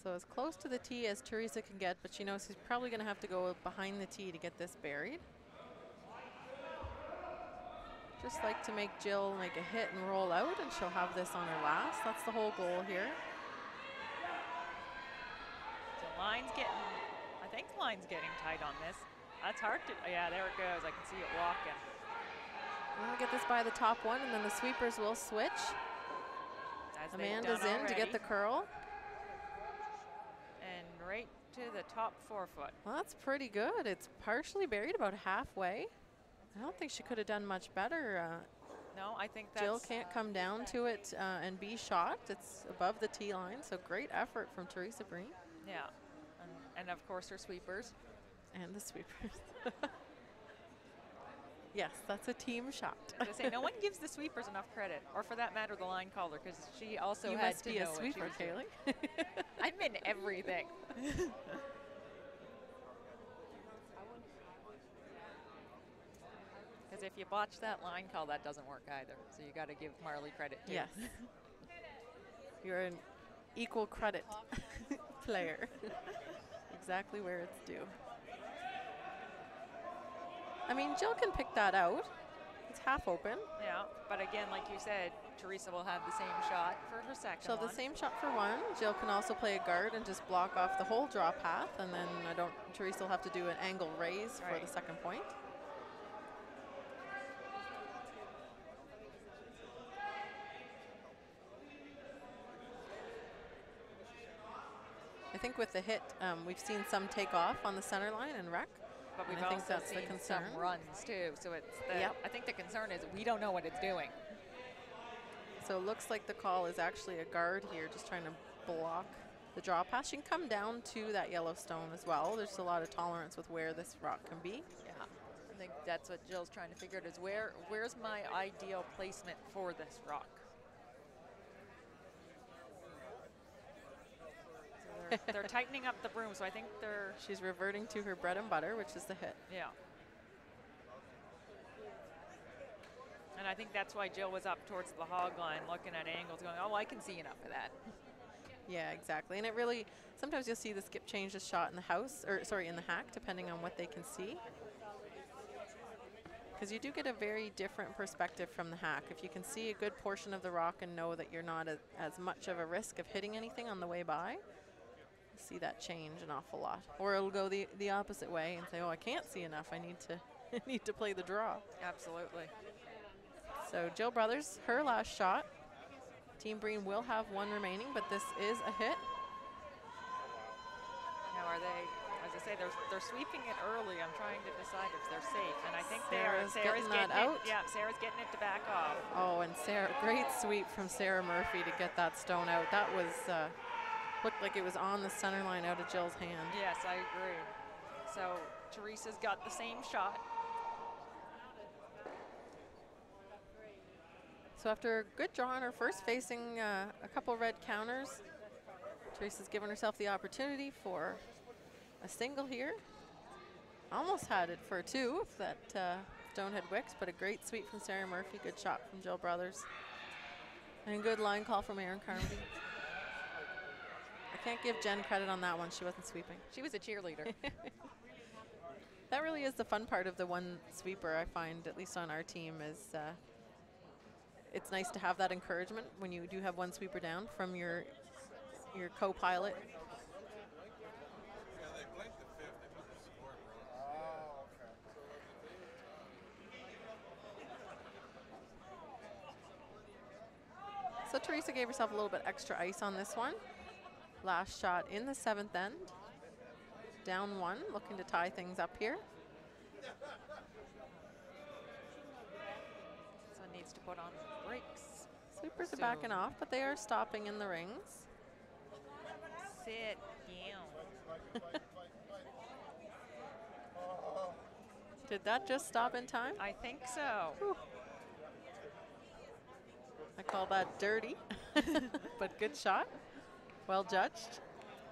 So as close to the tee as Teresa can get, but she knows she's probably going to have to go behind the tee to get this buried. Just like to make Jill make a hit and roll out, and she'll have this on her last. That's the whole goal here. So line's getting, I think the line's getting tight on this. That's hard to, yeah, there it goes. I can see it walking. We'll get this by the top one, and then the sweepers will switch. As Amanda's in already. to get the curl. And right to the top 4 foot. Well, that's pretty good. It's partially buried about halfway. I don't think she could have done much better. No, I think that's... Jill can't come down to it and be shot. It's above the tee line, so great effort from Teresa Breen. Yeah, and of course her sweepers. And the sweepers. Yes, that's a team shot. I was gonna say, no one gives the sweepers enough credit, or for that matter, the line caller, because she also You had must to be know a what she sweeper, was doing. Kaylee. I'm in everything. Because if you botch that line call, that doesn't work either. So you got to give Marley credit too. Yes. You're an equal credit player. Exactly where it's due. I mean, Jill can pick that out. It's half open. Yeah, but again, like you said, Teresa will have the same shot for her second She'll have one. the same shot for one. Jill can also play a guard and just block off the whole draw path, and then Teresa will have to do an angle raise for the second point. I think with the hit, we've seen some take off on the center line and wreck. But we've I think also that's the seen concern. some runs too. So it's the, I think the concern is we don't know what it's doing. So it looks like the call is actually a guard here, just trying to block the draw pass. She can come down to that yellow stone as well. There's a lot of tolerance with where this rock can be. Yeah, I think that's what Jill's trying to figure out is where's my ideal placement for this rock? So they're tightening up the broom, so I think they're... She's reverting to her bread and butter, which is the hit. Yeah. And I think that's why Jill was up towards the hog line looking at angles going, oh, I can see enough of that. Yeah, exactly. And it really, sometimes you'll see the skip change the shot in the house, or sorry, in the hack, depending on what they can see. Because you do get a very different perspective from the hack. If you can see a good portion of the rock and know that you're not as much of a risk of hitting anything on the way by, you see that change an awful lot. Or it'll go the opposite way and say, oh, I can't see enough. I need to need to play the draw. Absolutely. So Jill Brothers, her last shot. Team Breen will have one remaining, but this is a hit. Now are they, as I say, they're sweeping it early. I'm trying to decide if they're safe, and I think they are. Sarah's getting that out. Yeah, Sarah's getting it to back off. Oh, and Sarah, great sweep from Sarah Murphy to get that stone out. That was, looked like it was on the center line out of Jill's hand. Yes, I agree. So Teresa's got the same shot. So after a good draw on her first, facing a couple red counters, Teresa's given herself the opportunity for a single here. Almost had it for two if that stone had wicked, but a great sweep from Sarah Murphy, good shot from Jill Brothers. And good line call from Erin Carmody. I can't give Jen credit on that one, she wasn't sweeping. She was a cheerleader. That really is the fun part of the one sweeper, I find, at least on our team, is it's nice to have that encouragement when you do have one sweeper down from your co-pilot. So Teresa gave herself a little bit extra ice on this one. Last shot in the seventh end. Down one, looking to tie things up here. Needs to put on brakes. Sweepers are backing off, but they are stopping in the rings. Sit down. Did that just stop in time? I think so. Whew. I call that dirty, but good shot. Well judged.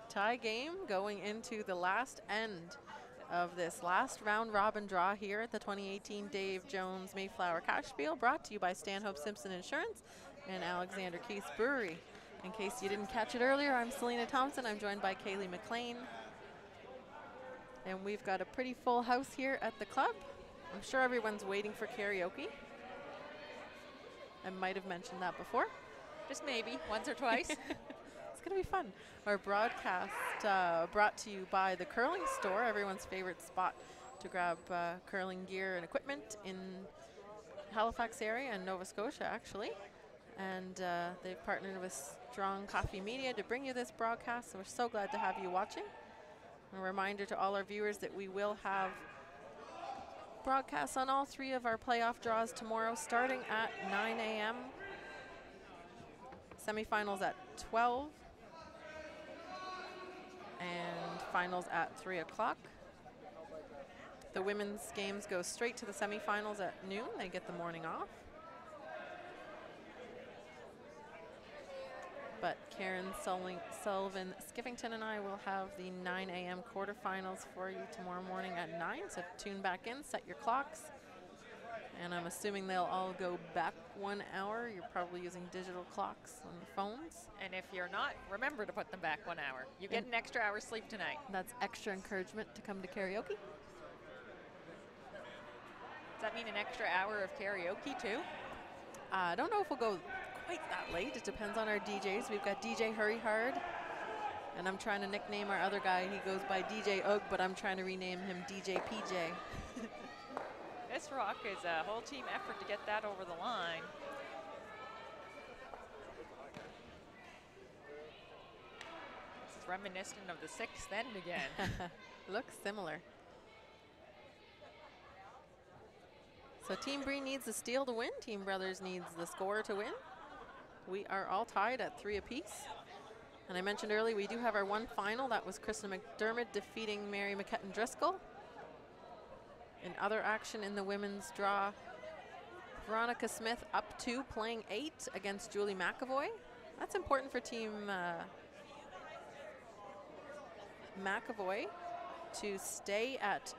Tie game going into the last end of this last round robin draw here at the 2018 Dave Jones Mayflower Cashspiel, brought to you by Stanhope Simpson Insurance and Alexander Keith's Brewery. In case you didn't catch it earlier, I'm Selena Thompson. I'm joined by Kaylee McLean. And we've got a pretty full house here at the club. I'm sure everyone's waiting for karaoke. I might have mentioned that before. Just maybe, once or twice. It's going to be fun. Our broadcast brought to you by the Curling Store, everyone's favorite spot to grab curling gear and equipment in Halifax area and Nova Scotia, actually. And they've partnered with Strong Coffee Media to bring you this broadcast, so we're so glad to have you watching. A reminder to all our viewers that we will have broadcasts on all 3 of our playoff draws tomorrow, starting at 9 a.m. Semifinals at 12 and finals at 3 o'clock. The women's games go straight to the semifinals at noon. They get the morning off. But Karen Sullivan Skiffington and I will have the 9 a.m. quarterfinals for you tomorrow morning at 9. So tune back in, set your clocks. And I'm assuming they'll all go back 1 hour. You're probably using digital clocks on your phones. And if you're not, remember to put them back 1 hour. You get an extra hour's sleep tonight. That's extra encouragement to come to karaoke. Does that mean an extra hour of karaoke too? I don't know if we'll go quite that late. It depends on our DJs. We've got DJ Hurry Hard, and I'm trying to nickname our other guy. He goes by DJ Ugg, but I'm trying to rename him DJ PJ. This rock is a whole team effort to get that over the line. This is reminiscent of the 6th end again. Looks similar. So Team Breen needs the steal to win. Team Brothers needs the score to win. We are all tied at 3 apiece. And I mentioned earlier we do have our one final. That was Kristen McDermott defeating Mary McKetton Driscoll. In other action in the women's draw, Veronica Smith up 2, playing 8 against Julie McAvoy. That's important for Team McAvoy to stay at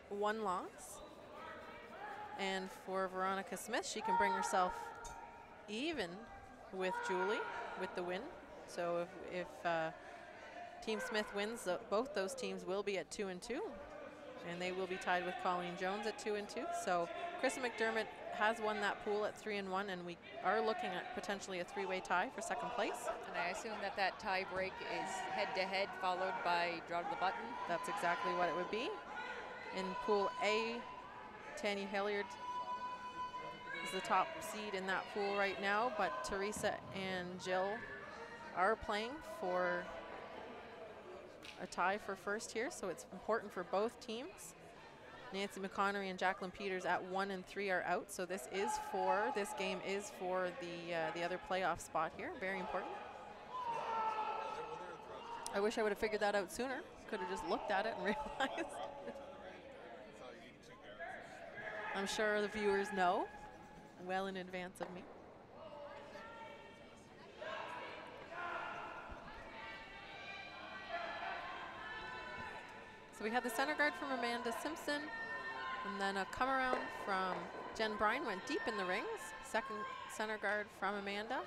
1 loss. And for Veronica Smith, she can bring herself even with Julie with the win. So if Team Smith wins, both those teams will be at 2-2. And they will be tied with Colleen Jones at 2-2. So Kristen McDermott has won that pool at 3-1, and we are looking at potentially a 3-way tie for 2nd place. And I assume that tie break is head-to-head followed by draw to the button? That's exactly what it would be. In Pool A, Tanya Hilliard is the top seed in that pool right now, but Teresa and Jill are playing for a tie for first here, so it's important for both teams. Nancy McConnery and Jacqueline Peters at 1 and 3 are out, so this game is for the other playoff spot here. Very important. I wish I would have figured that out sooner. Could have just looked at it and realized. I'm sure the viewers know well in advance of me. So we had the center guard from Amanda Simpson, and then a come around from Jen Bryan went deep in the rings. 2nd center guard from Amanda.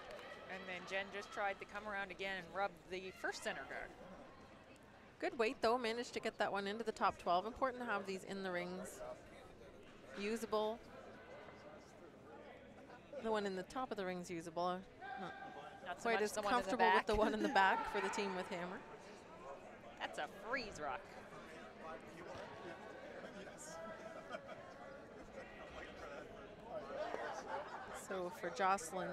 And then Jen just tried to come around again and rub the 1st center guard. Good weight though, managed to get that one into the top 12. Important to have these in the rings usable. The one in the top of the ring's usable. Not so quite much as the comfortable with the one in the back for the team with hammer. That's a freeze rock. So for Jocelyn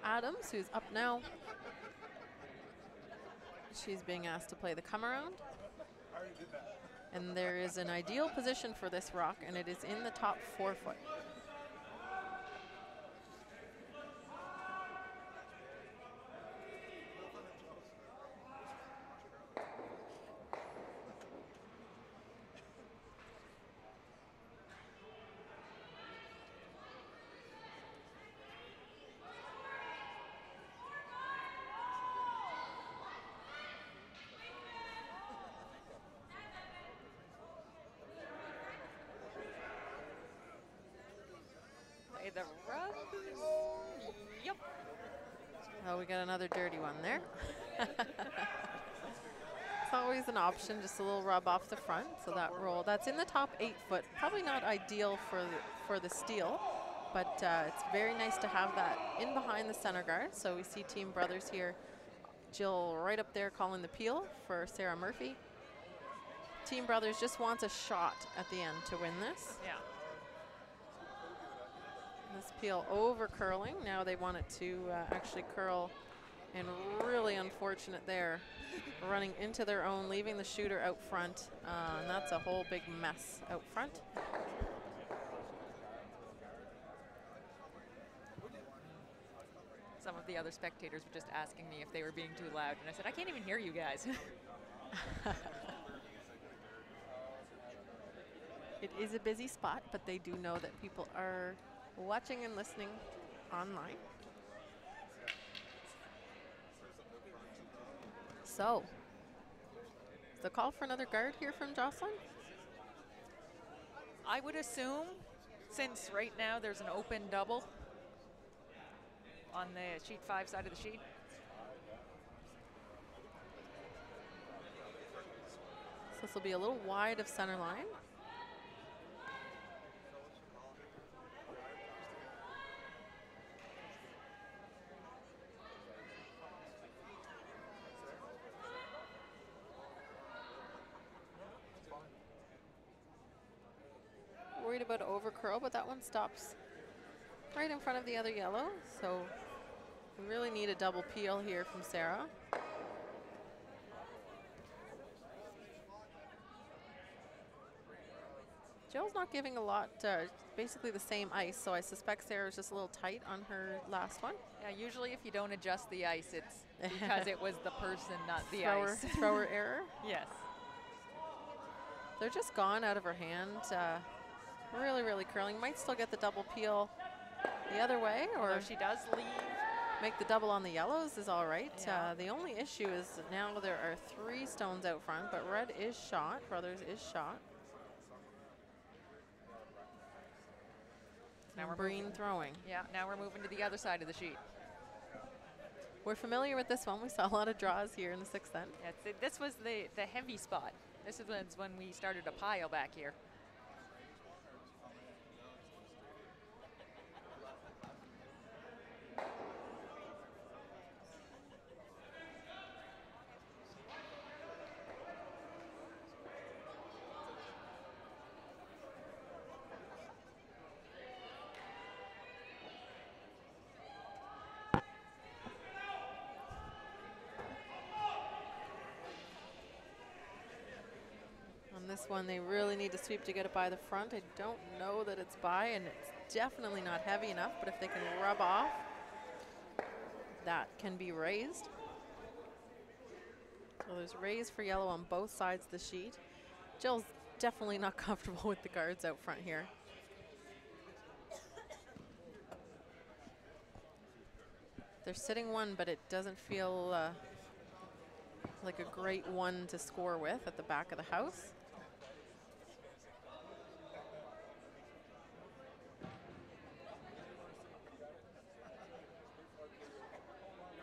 Adams, who's up now, she's being asked to play the come around. And there is an ideal position for this rock, and it is in the top 4 foot. The rub. Yep. Oh, we got another dirty one there. It's always an option, just a little rub off the front. So that roll, that's in the top 8 foot. Probably not ideal for the steel, but it's very nice to have that in behind the center guard. So we see Team Brothers here. Jill right up there calling the peel for Sarah Murphy. Team Brothers just wants a shot at the end to win this. Yeah. This peel over curling. Now they want it to actually curl, and really unfortunate there. Running into their own, leaving the shooter out front, and that's a whole big mess out front. Some of the other spectators were just asking me if they were being too loud, and I said, I can't even hear you guys. It is a busy spot, but they do know that people are watching and listening online. So, the call for another guard here from Jocelyn? I would assume, since right now there's an open double on the sheet 5 side of the sheet. So this will be a little wide of center line. Worried about over curl, but that one stops right in front of the other yellow. So we really need a double peel here from Sarah. Jill's not giving a lot, basically the same ice, so I suspect Sarah's just a little tight on her last one. Yeah, usually if you don't adjust the ice, it's because it was the person, not the ice. Thrower error. Yes. They're just gone out of her hand. Really, really curling. Might still get the double peel the other way, or she does leave. Make the double on the yellows is all right. Yeah. The only issue is now there are 3 stones out front, but red is shot. Brothers is shot. Now we're Breen throwing. Yeah, now we're moving to the other side of the sheet. We're familiar with this one. We saw a lot of draws here in the 6th end. Yeah, this was the heavy spot. This is when we started a pile back here. On this one, they really need to sweep to get it by the front. I don't know that it's by, and it's definitely not heavy enough, but if they can rub off, that can be raised. So there's raise for yellow on both sides of the sheet. Jill's definitely not comfortable with the guards out front here. They're sitting one, but it doesn't feel like a great one to score with at the back of the house.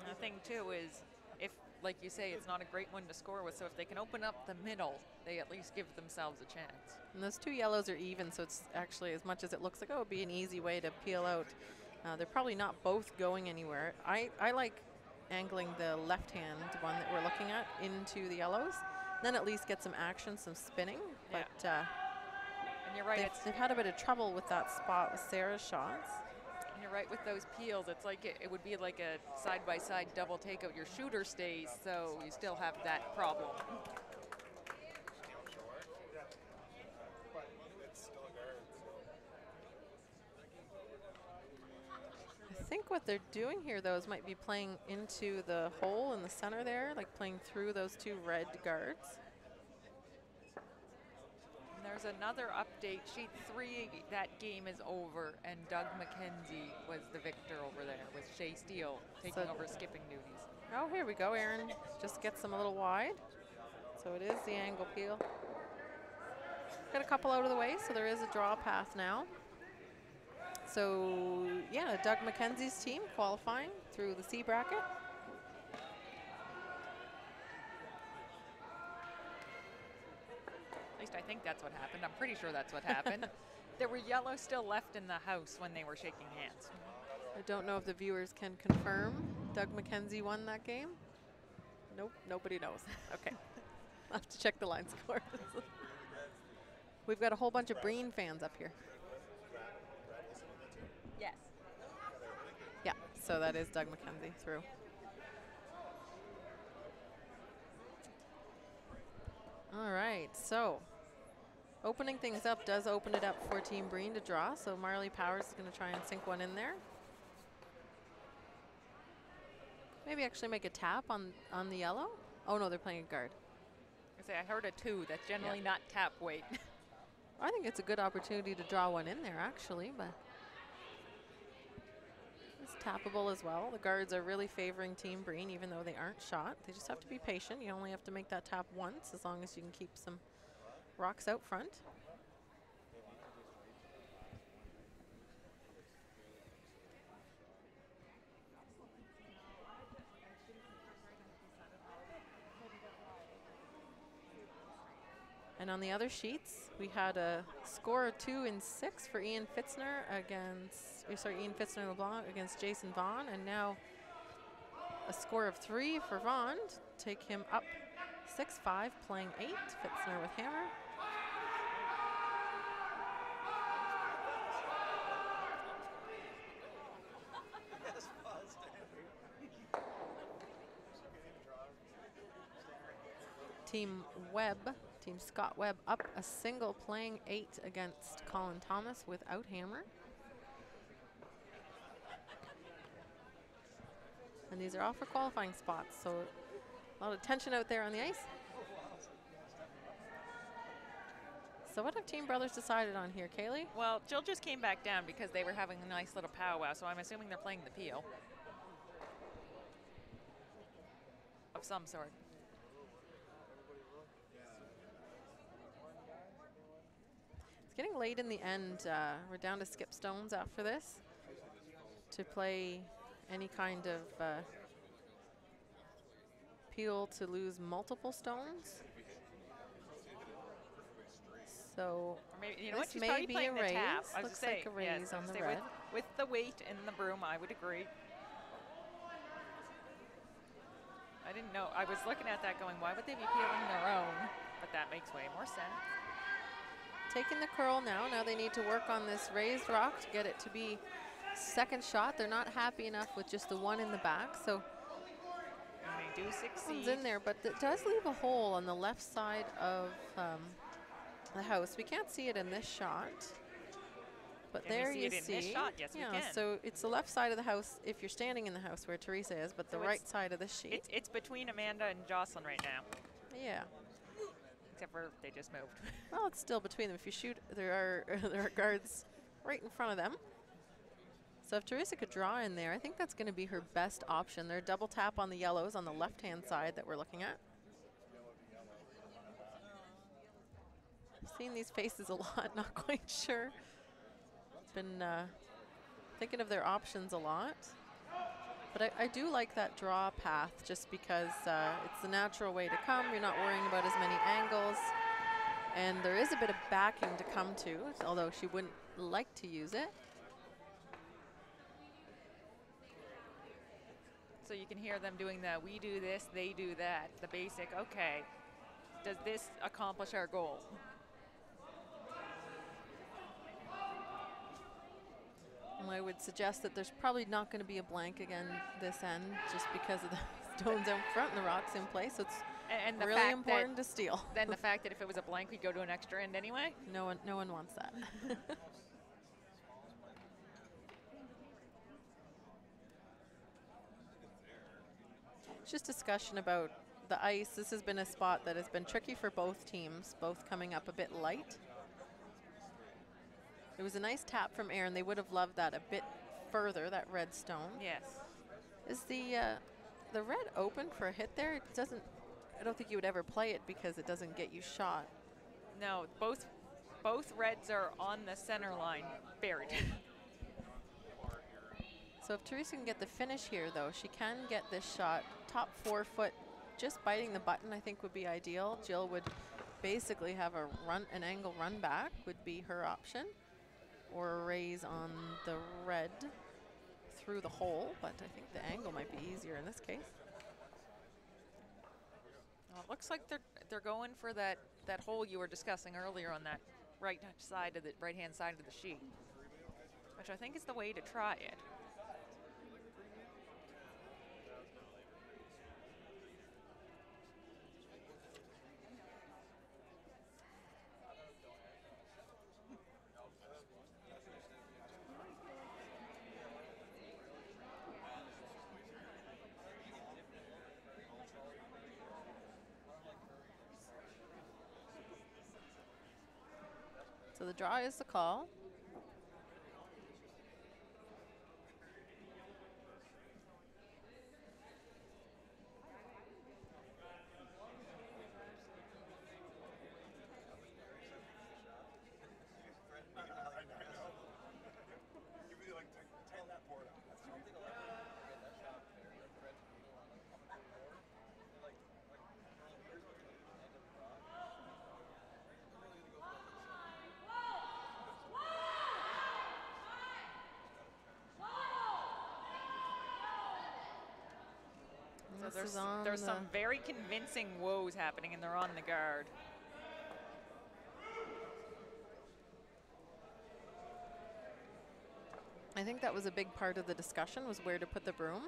The thing too is, if, like you say, it's not a great one to score with, so if they can open up the middle, they at least give themselves a chance. And those 2 yellows are even, so it's actually, as much as it looks like, oh, it would be an easy way to peel out. They're probably not both going anywhere. I like angling the left-hand one that we're looking at into the yellows. Then at least get some action, some spinning. Yeah. But and you're right, they've had a bit of trouble with that spot with Sarah's shots. and you're right with those peels. It's like it would be like a side-by-side double takeout. Your shooter stays, so you still have that problem. I think what they're doing here, though, is might be playing into the hole in the center there, like playing through those 2 red guards. And there's another update. Sheet 3, that game is over, and Doug McKenzie was the victor over there with Shea Steele taking over skipping duties. Oh, here we go. Aaron just gets them a little wide. So it is the angle peel. Got a couple out of the way, so there is a draw path now. So, yeah, Doug McKenzie's team qualifying through the C bracket. At least I think that's what happened. I'm pretty sure that's what happened. There were yellow still left in the house when they were shaking hands. I don't know if the viewers can confirm Doug McKenzie won that game. Nope, nobody knows. Okay. I'll have to check the line scores. We've got a whole bunch of Breen fans up here. Yes. Yeah, so that is Doug McKenzie through. All right, so opening things up does open it up for Team Breen to draw. So Marley Powers is going to try and sink one in there. Maybe actually make a tap on the yellow. Oh no, they're playing a guard. I heard a 2. That's generally not tap weight. I think it's a good opportunity to draw one in there actually, but it's tappable as well. The guards are really favoring Team Breen even though they aren't shot. They just have to be patient. You only have to make that tap once as long as you can keep some rocks out front. And on the other sheets, we had a score of 2 in 6 for Ian Fitzner Ian Fitzner LeBlanc against Jason Vaughn, and now a score of 3 for Vaughn to take him up 6-5, playing 8. Fitzner with hammer. Team Scott Webb up a single, playing 8 against Colin Thomas without hammer. And these are all for qualifying spots, so a lot of tension out there on the ice. So what have Team Brothers decided on here, Kaylee? Well, Jill just came back down because they were having a nice little powwow, so I'm assuming they're playing the peel of some sort. It's getting late in the end. We're down to skip stones after this to play any kind of peel to lose multiple stones. So or maybe, you know what, this she's may probably be playing a the raise. tap. I was Looks gonna like say, a raise yes, I on was the gonna say red. with the weight in the broom, I would agree. I didn't know. I was looking at that going, why would they be peeling their own? But that makes way more sense. Taking the curl now. Now they need to work on this raised rock to get it to be second shot. They're not happy enough with just the one in the back, so And they do succeed. one's in there, but it does leave a hole on the left side of the house. We can't see it in this shot, but Can we there see you it in see. this shot? Yes, we can. So it's the left side of the house if you're standing in the house where Teresa is, but So the right side of the sheet. It's between Amanda and Jocelyn right now, Yeah. except for they just moved. Well, it's still between them. If you shoot, there are guards right in front of them. So if Teresa could draw in there, I think that's going to be her best option. They're double tap on the yellows on the left-hand side that we're looking at. I've seen these faces a lot, not quite sure. Been thinking of their options a lot. But I do like that draw path just because it's the natural way to come. You're not worrying about as many angles. And there is a bit of backing to come to, although she wouldn't like to use it. So you can hear them doing the we do this, they do that, the basic, okay, does this accomplish our goal? I would suggest that there's probably not going to be a blank again this end just because of the stones out front and the rocks in place. So it's And the really fact important that to steal. then the fact that if it was a blank, we'd go to an extra end anyway. No one wants that. It's just discussion about the ice. This has been a spot that has been tricky for both teams, both coming up a bit light. It was a nice tap from Aaron. They would have loved that a bit further, that red stone. Yes. Is the red open for a hit there? It doesn't. I don't think you would ever play it because it doesn't get you shot. No, both reds are on the center line, buried. So if Teresa can get the finish here, though, she can get this shot. Top 4 foot, just biting the button, I think would be ideal. Jill would basically have an angle run back would be her option, or a raise on the red through the hole, but I think the angle might be easier in this case. Well, it looks like they're going for that hole you were discussing earlier on that right-hand side of the sheet, which I think is the way to try it. So the draw is the call. So there's some very convincing woes happening, and they're on the guard. I think that was a big part of the discussion, was where to put the broom.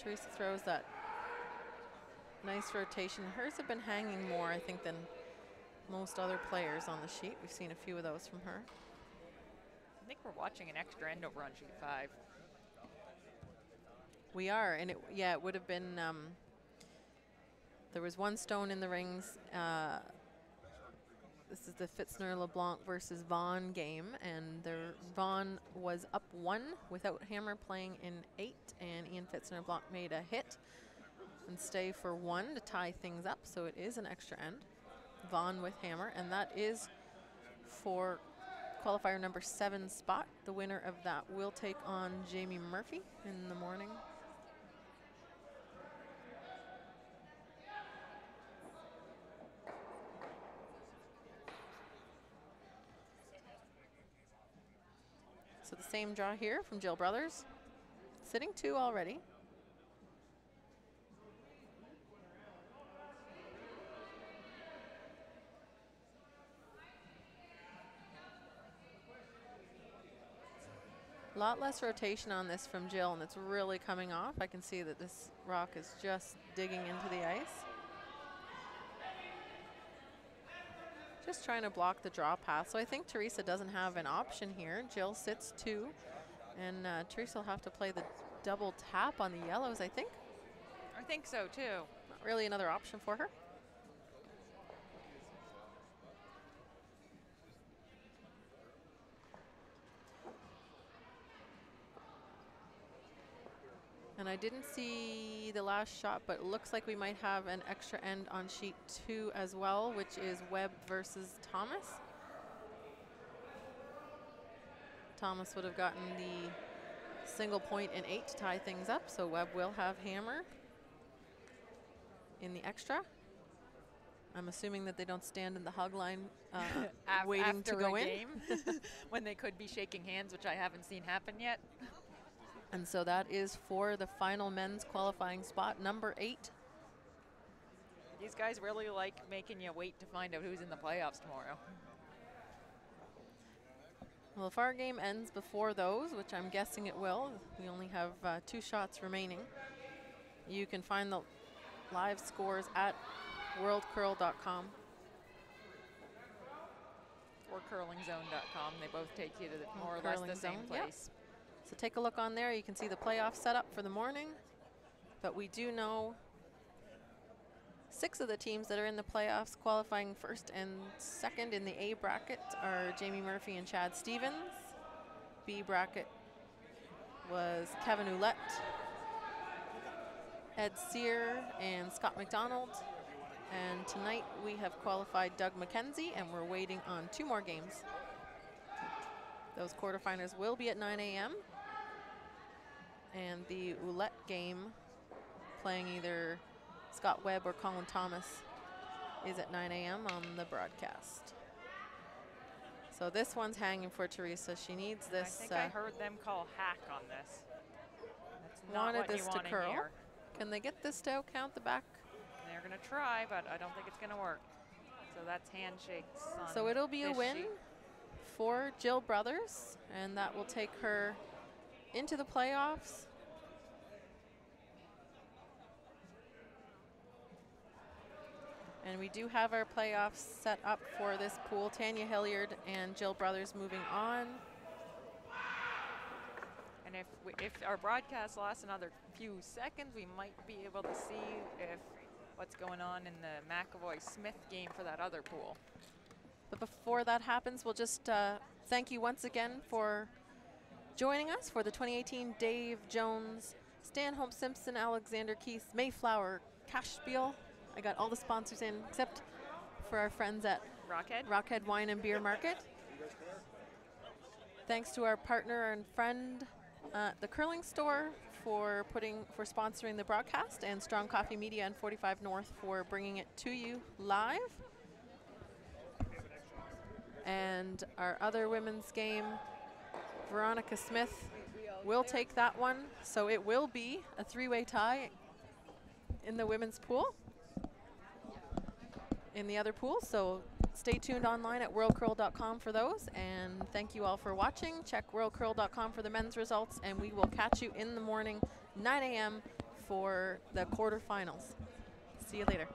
Teresa throws that nice rotation. Hers have been hanging more, I think, than most other players on the sheet. We've seen a few of those from her. I think we're watching an extra end over on sheet 5. We are, and it would have been, there was one stone in the rings. This is the Fitzner-LeBlanc versus Vaughn game, and Vaughn was up 1 without hammer playing in 8, and Ian Fitzner-LeBlanc made a hit and stay for 1 to tie things up, so it is an extra end. Vaughn with hammer, and that is for qualifier number 7 spot. The winner of that will take on Jamie Murphy in the morning. So the same draw here from Jill Brothers. Sitting 2 already. A lot less rotation on this from Jill, and it's really coming off. I can see that this rock is just digging into the ice. Just trying to block the draw path. So I think Teresa doesn't have an option here. Jill sits 2, and Teresa will have to play the double tap on the yellows, I think. I think so, too. Not really another option for her. And I didn't see the last shot, but it looks like we might have an extra end on sheet 2 as well, which is Webb versus Thomas. Thomas would have gotten the single point in 8 to tie things up, so Webb will have hammer in the extra. I'm assuming that they don't stand in the hug line waiting to go in. Game when they could be shaking hands, which I haven't seen happen yet. And so that is for the final men's qualifying spot, number 8. These guys really like making you wait to find out who's in the playoffs tomorrow. Well, if our game ends before those, which I'm guessing it will, we only have 2 shots remaining. You can find the live scores at worldcurl.com. Or curlingzone.com. They both take you to more or less the same place. Yep. So take a look on there. You can see the playoff setup for the morning. But we do know 6 of the teams that are in the playoffs qualifying first and second in the A bracket are Jamie Murphy and Chad Stevens. B bracket was Kevin Ouellette, Ed Sear, and Scott McDonald. And tonight we have qualified Doug McKenzie, and we're waiting on 2 more games. Those quarterfinals will be at 9 a.m. And the Oulette game, playing either Scott Webb or Colin Thomas, is at 9 a.m. on the broadcast. So this one's hanging for Teresa. She needs this. I think I heard them call hack on this. That's not wanted what this you to want curl. hear. Can they get this to count the back? They're going to try, but I don't think it's going to work. So that's handshakes on So it'll be a this win sheet. for Jill Brothers, and that will take her into the playoffs. And we do have our playoffs set up for this pool. Tanya Hilliard and Jill Brothers moving on. And if our broadcast lasts another few seconds, we might be able to see if what's going on in the McAvoy-Smith game for that other pool. But before that happens, we'll just thank you once again for joining us for the 2018 Dave Jones, Stanhope Simpson, Alexander Keith, Mayflower, Cashspiel. I got all the sponsors in except for our friends at Rockhead Wine and Beer Market. Thanks to our partner and friend, the Curling Store, for sponsoring the broadcast, and Strong Coffee Media and 45 North for bringing it to you live. And our other women's game, Veronica Smith will take that one. So it will be a three-way tie in the women's pool. In the other pool, so stay tuned online at worldcurl.com for those, and thank you all for watching. Check worldcurl.com for the men's results, and we will catch you in the morning, 9 a.m. for the quarterfinals. See you later.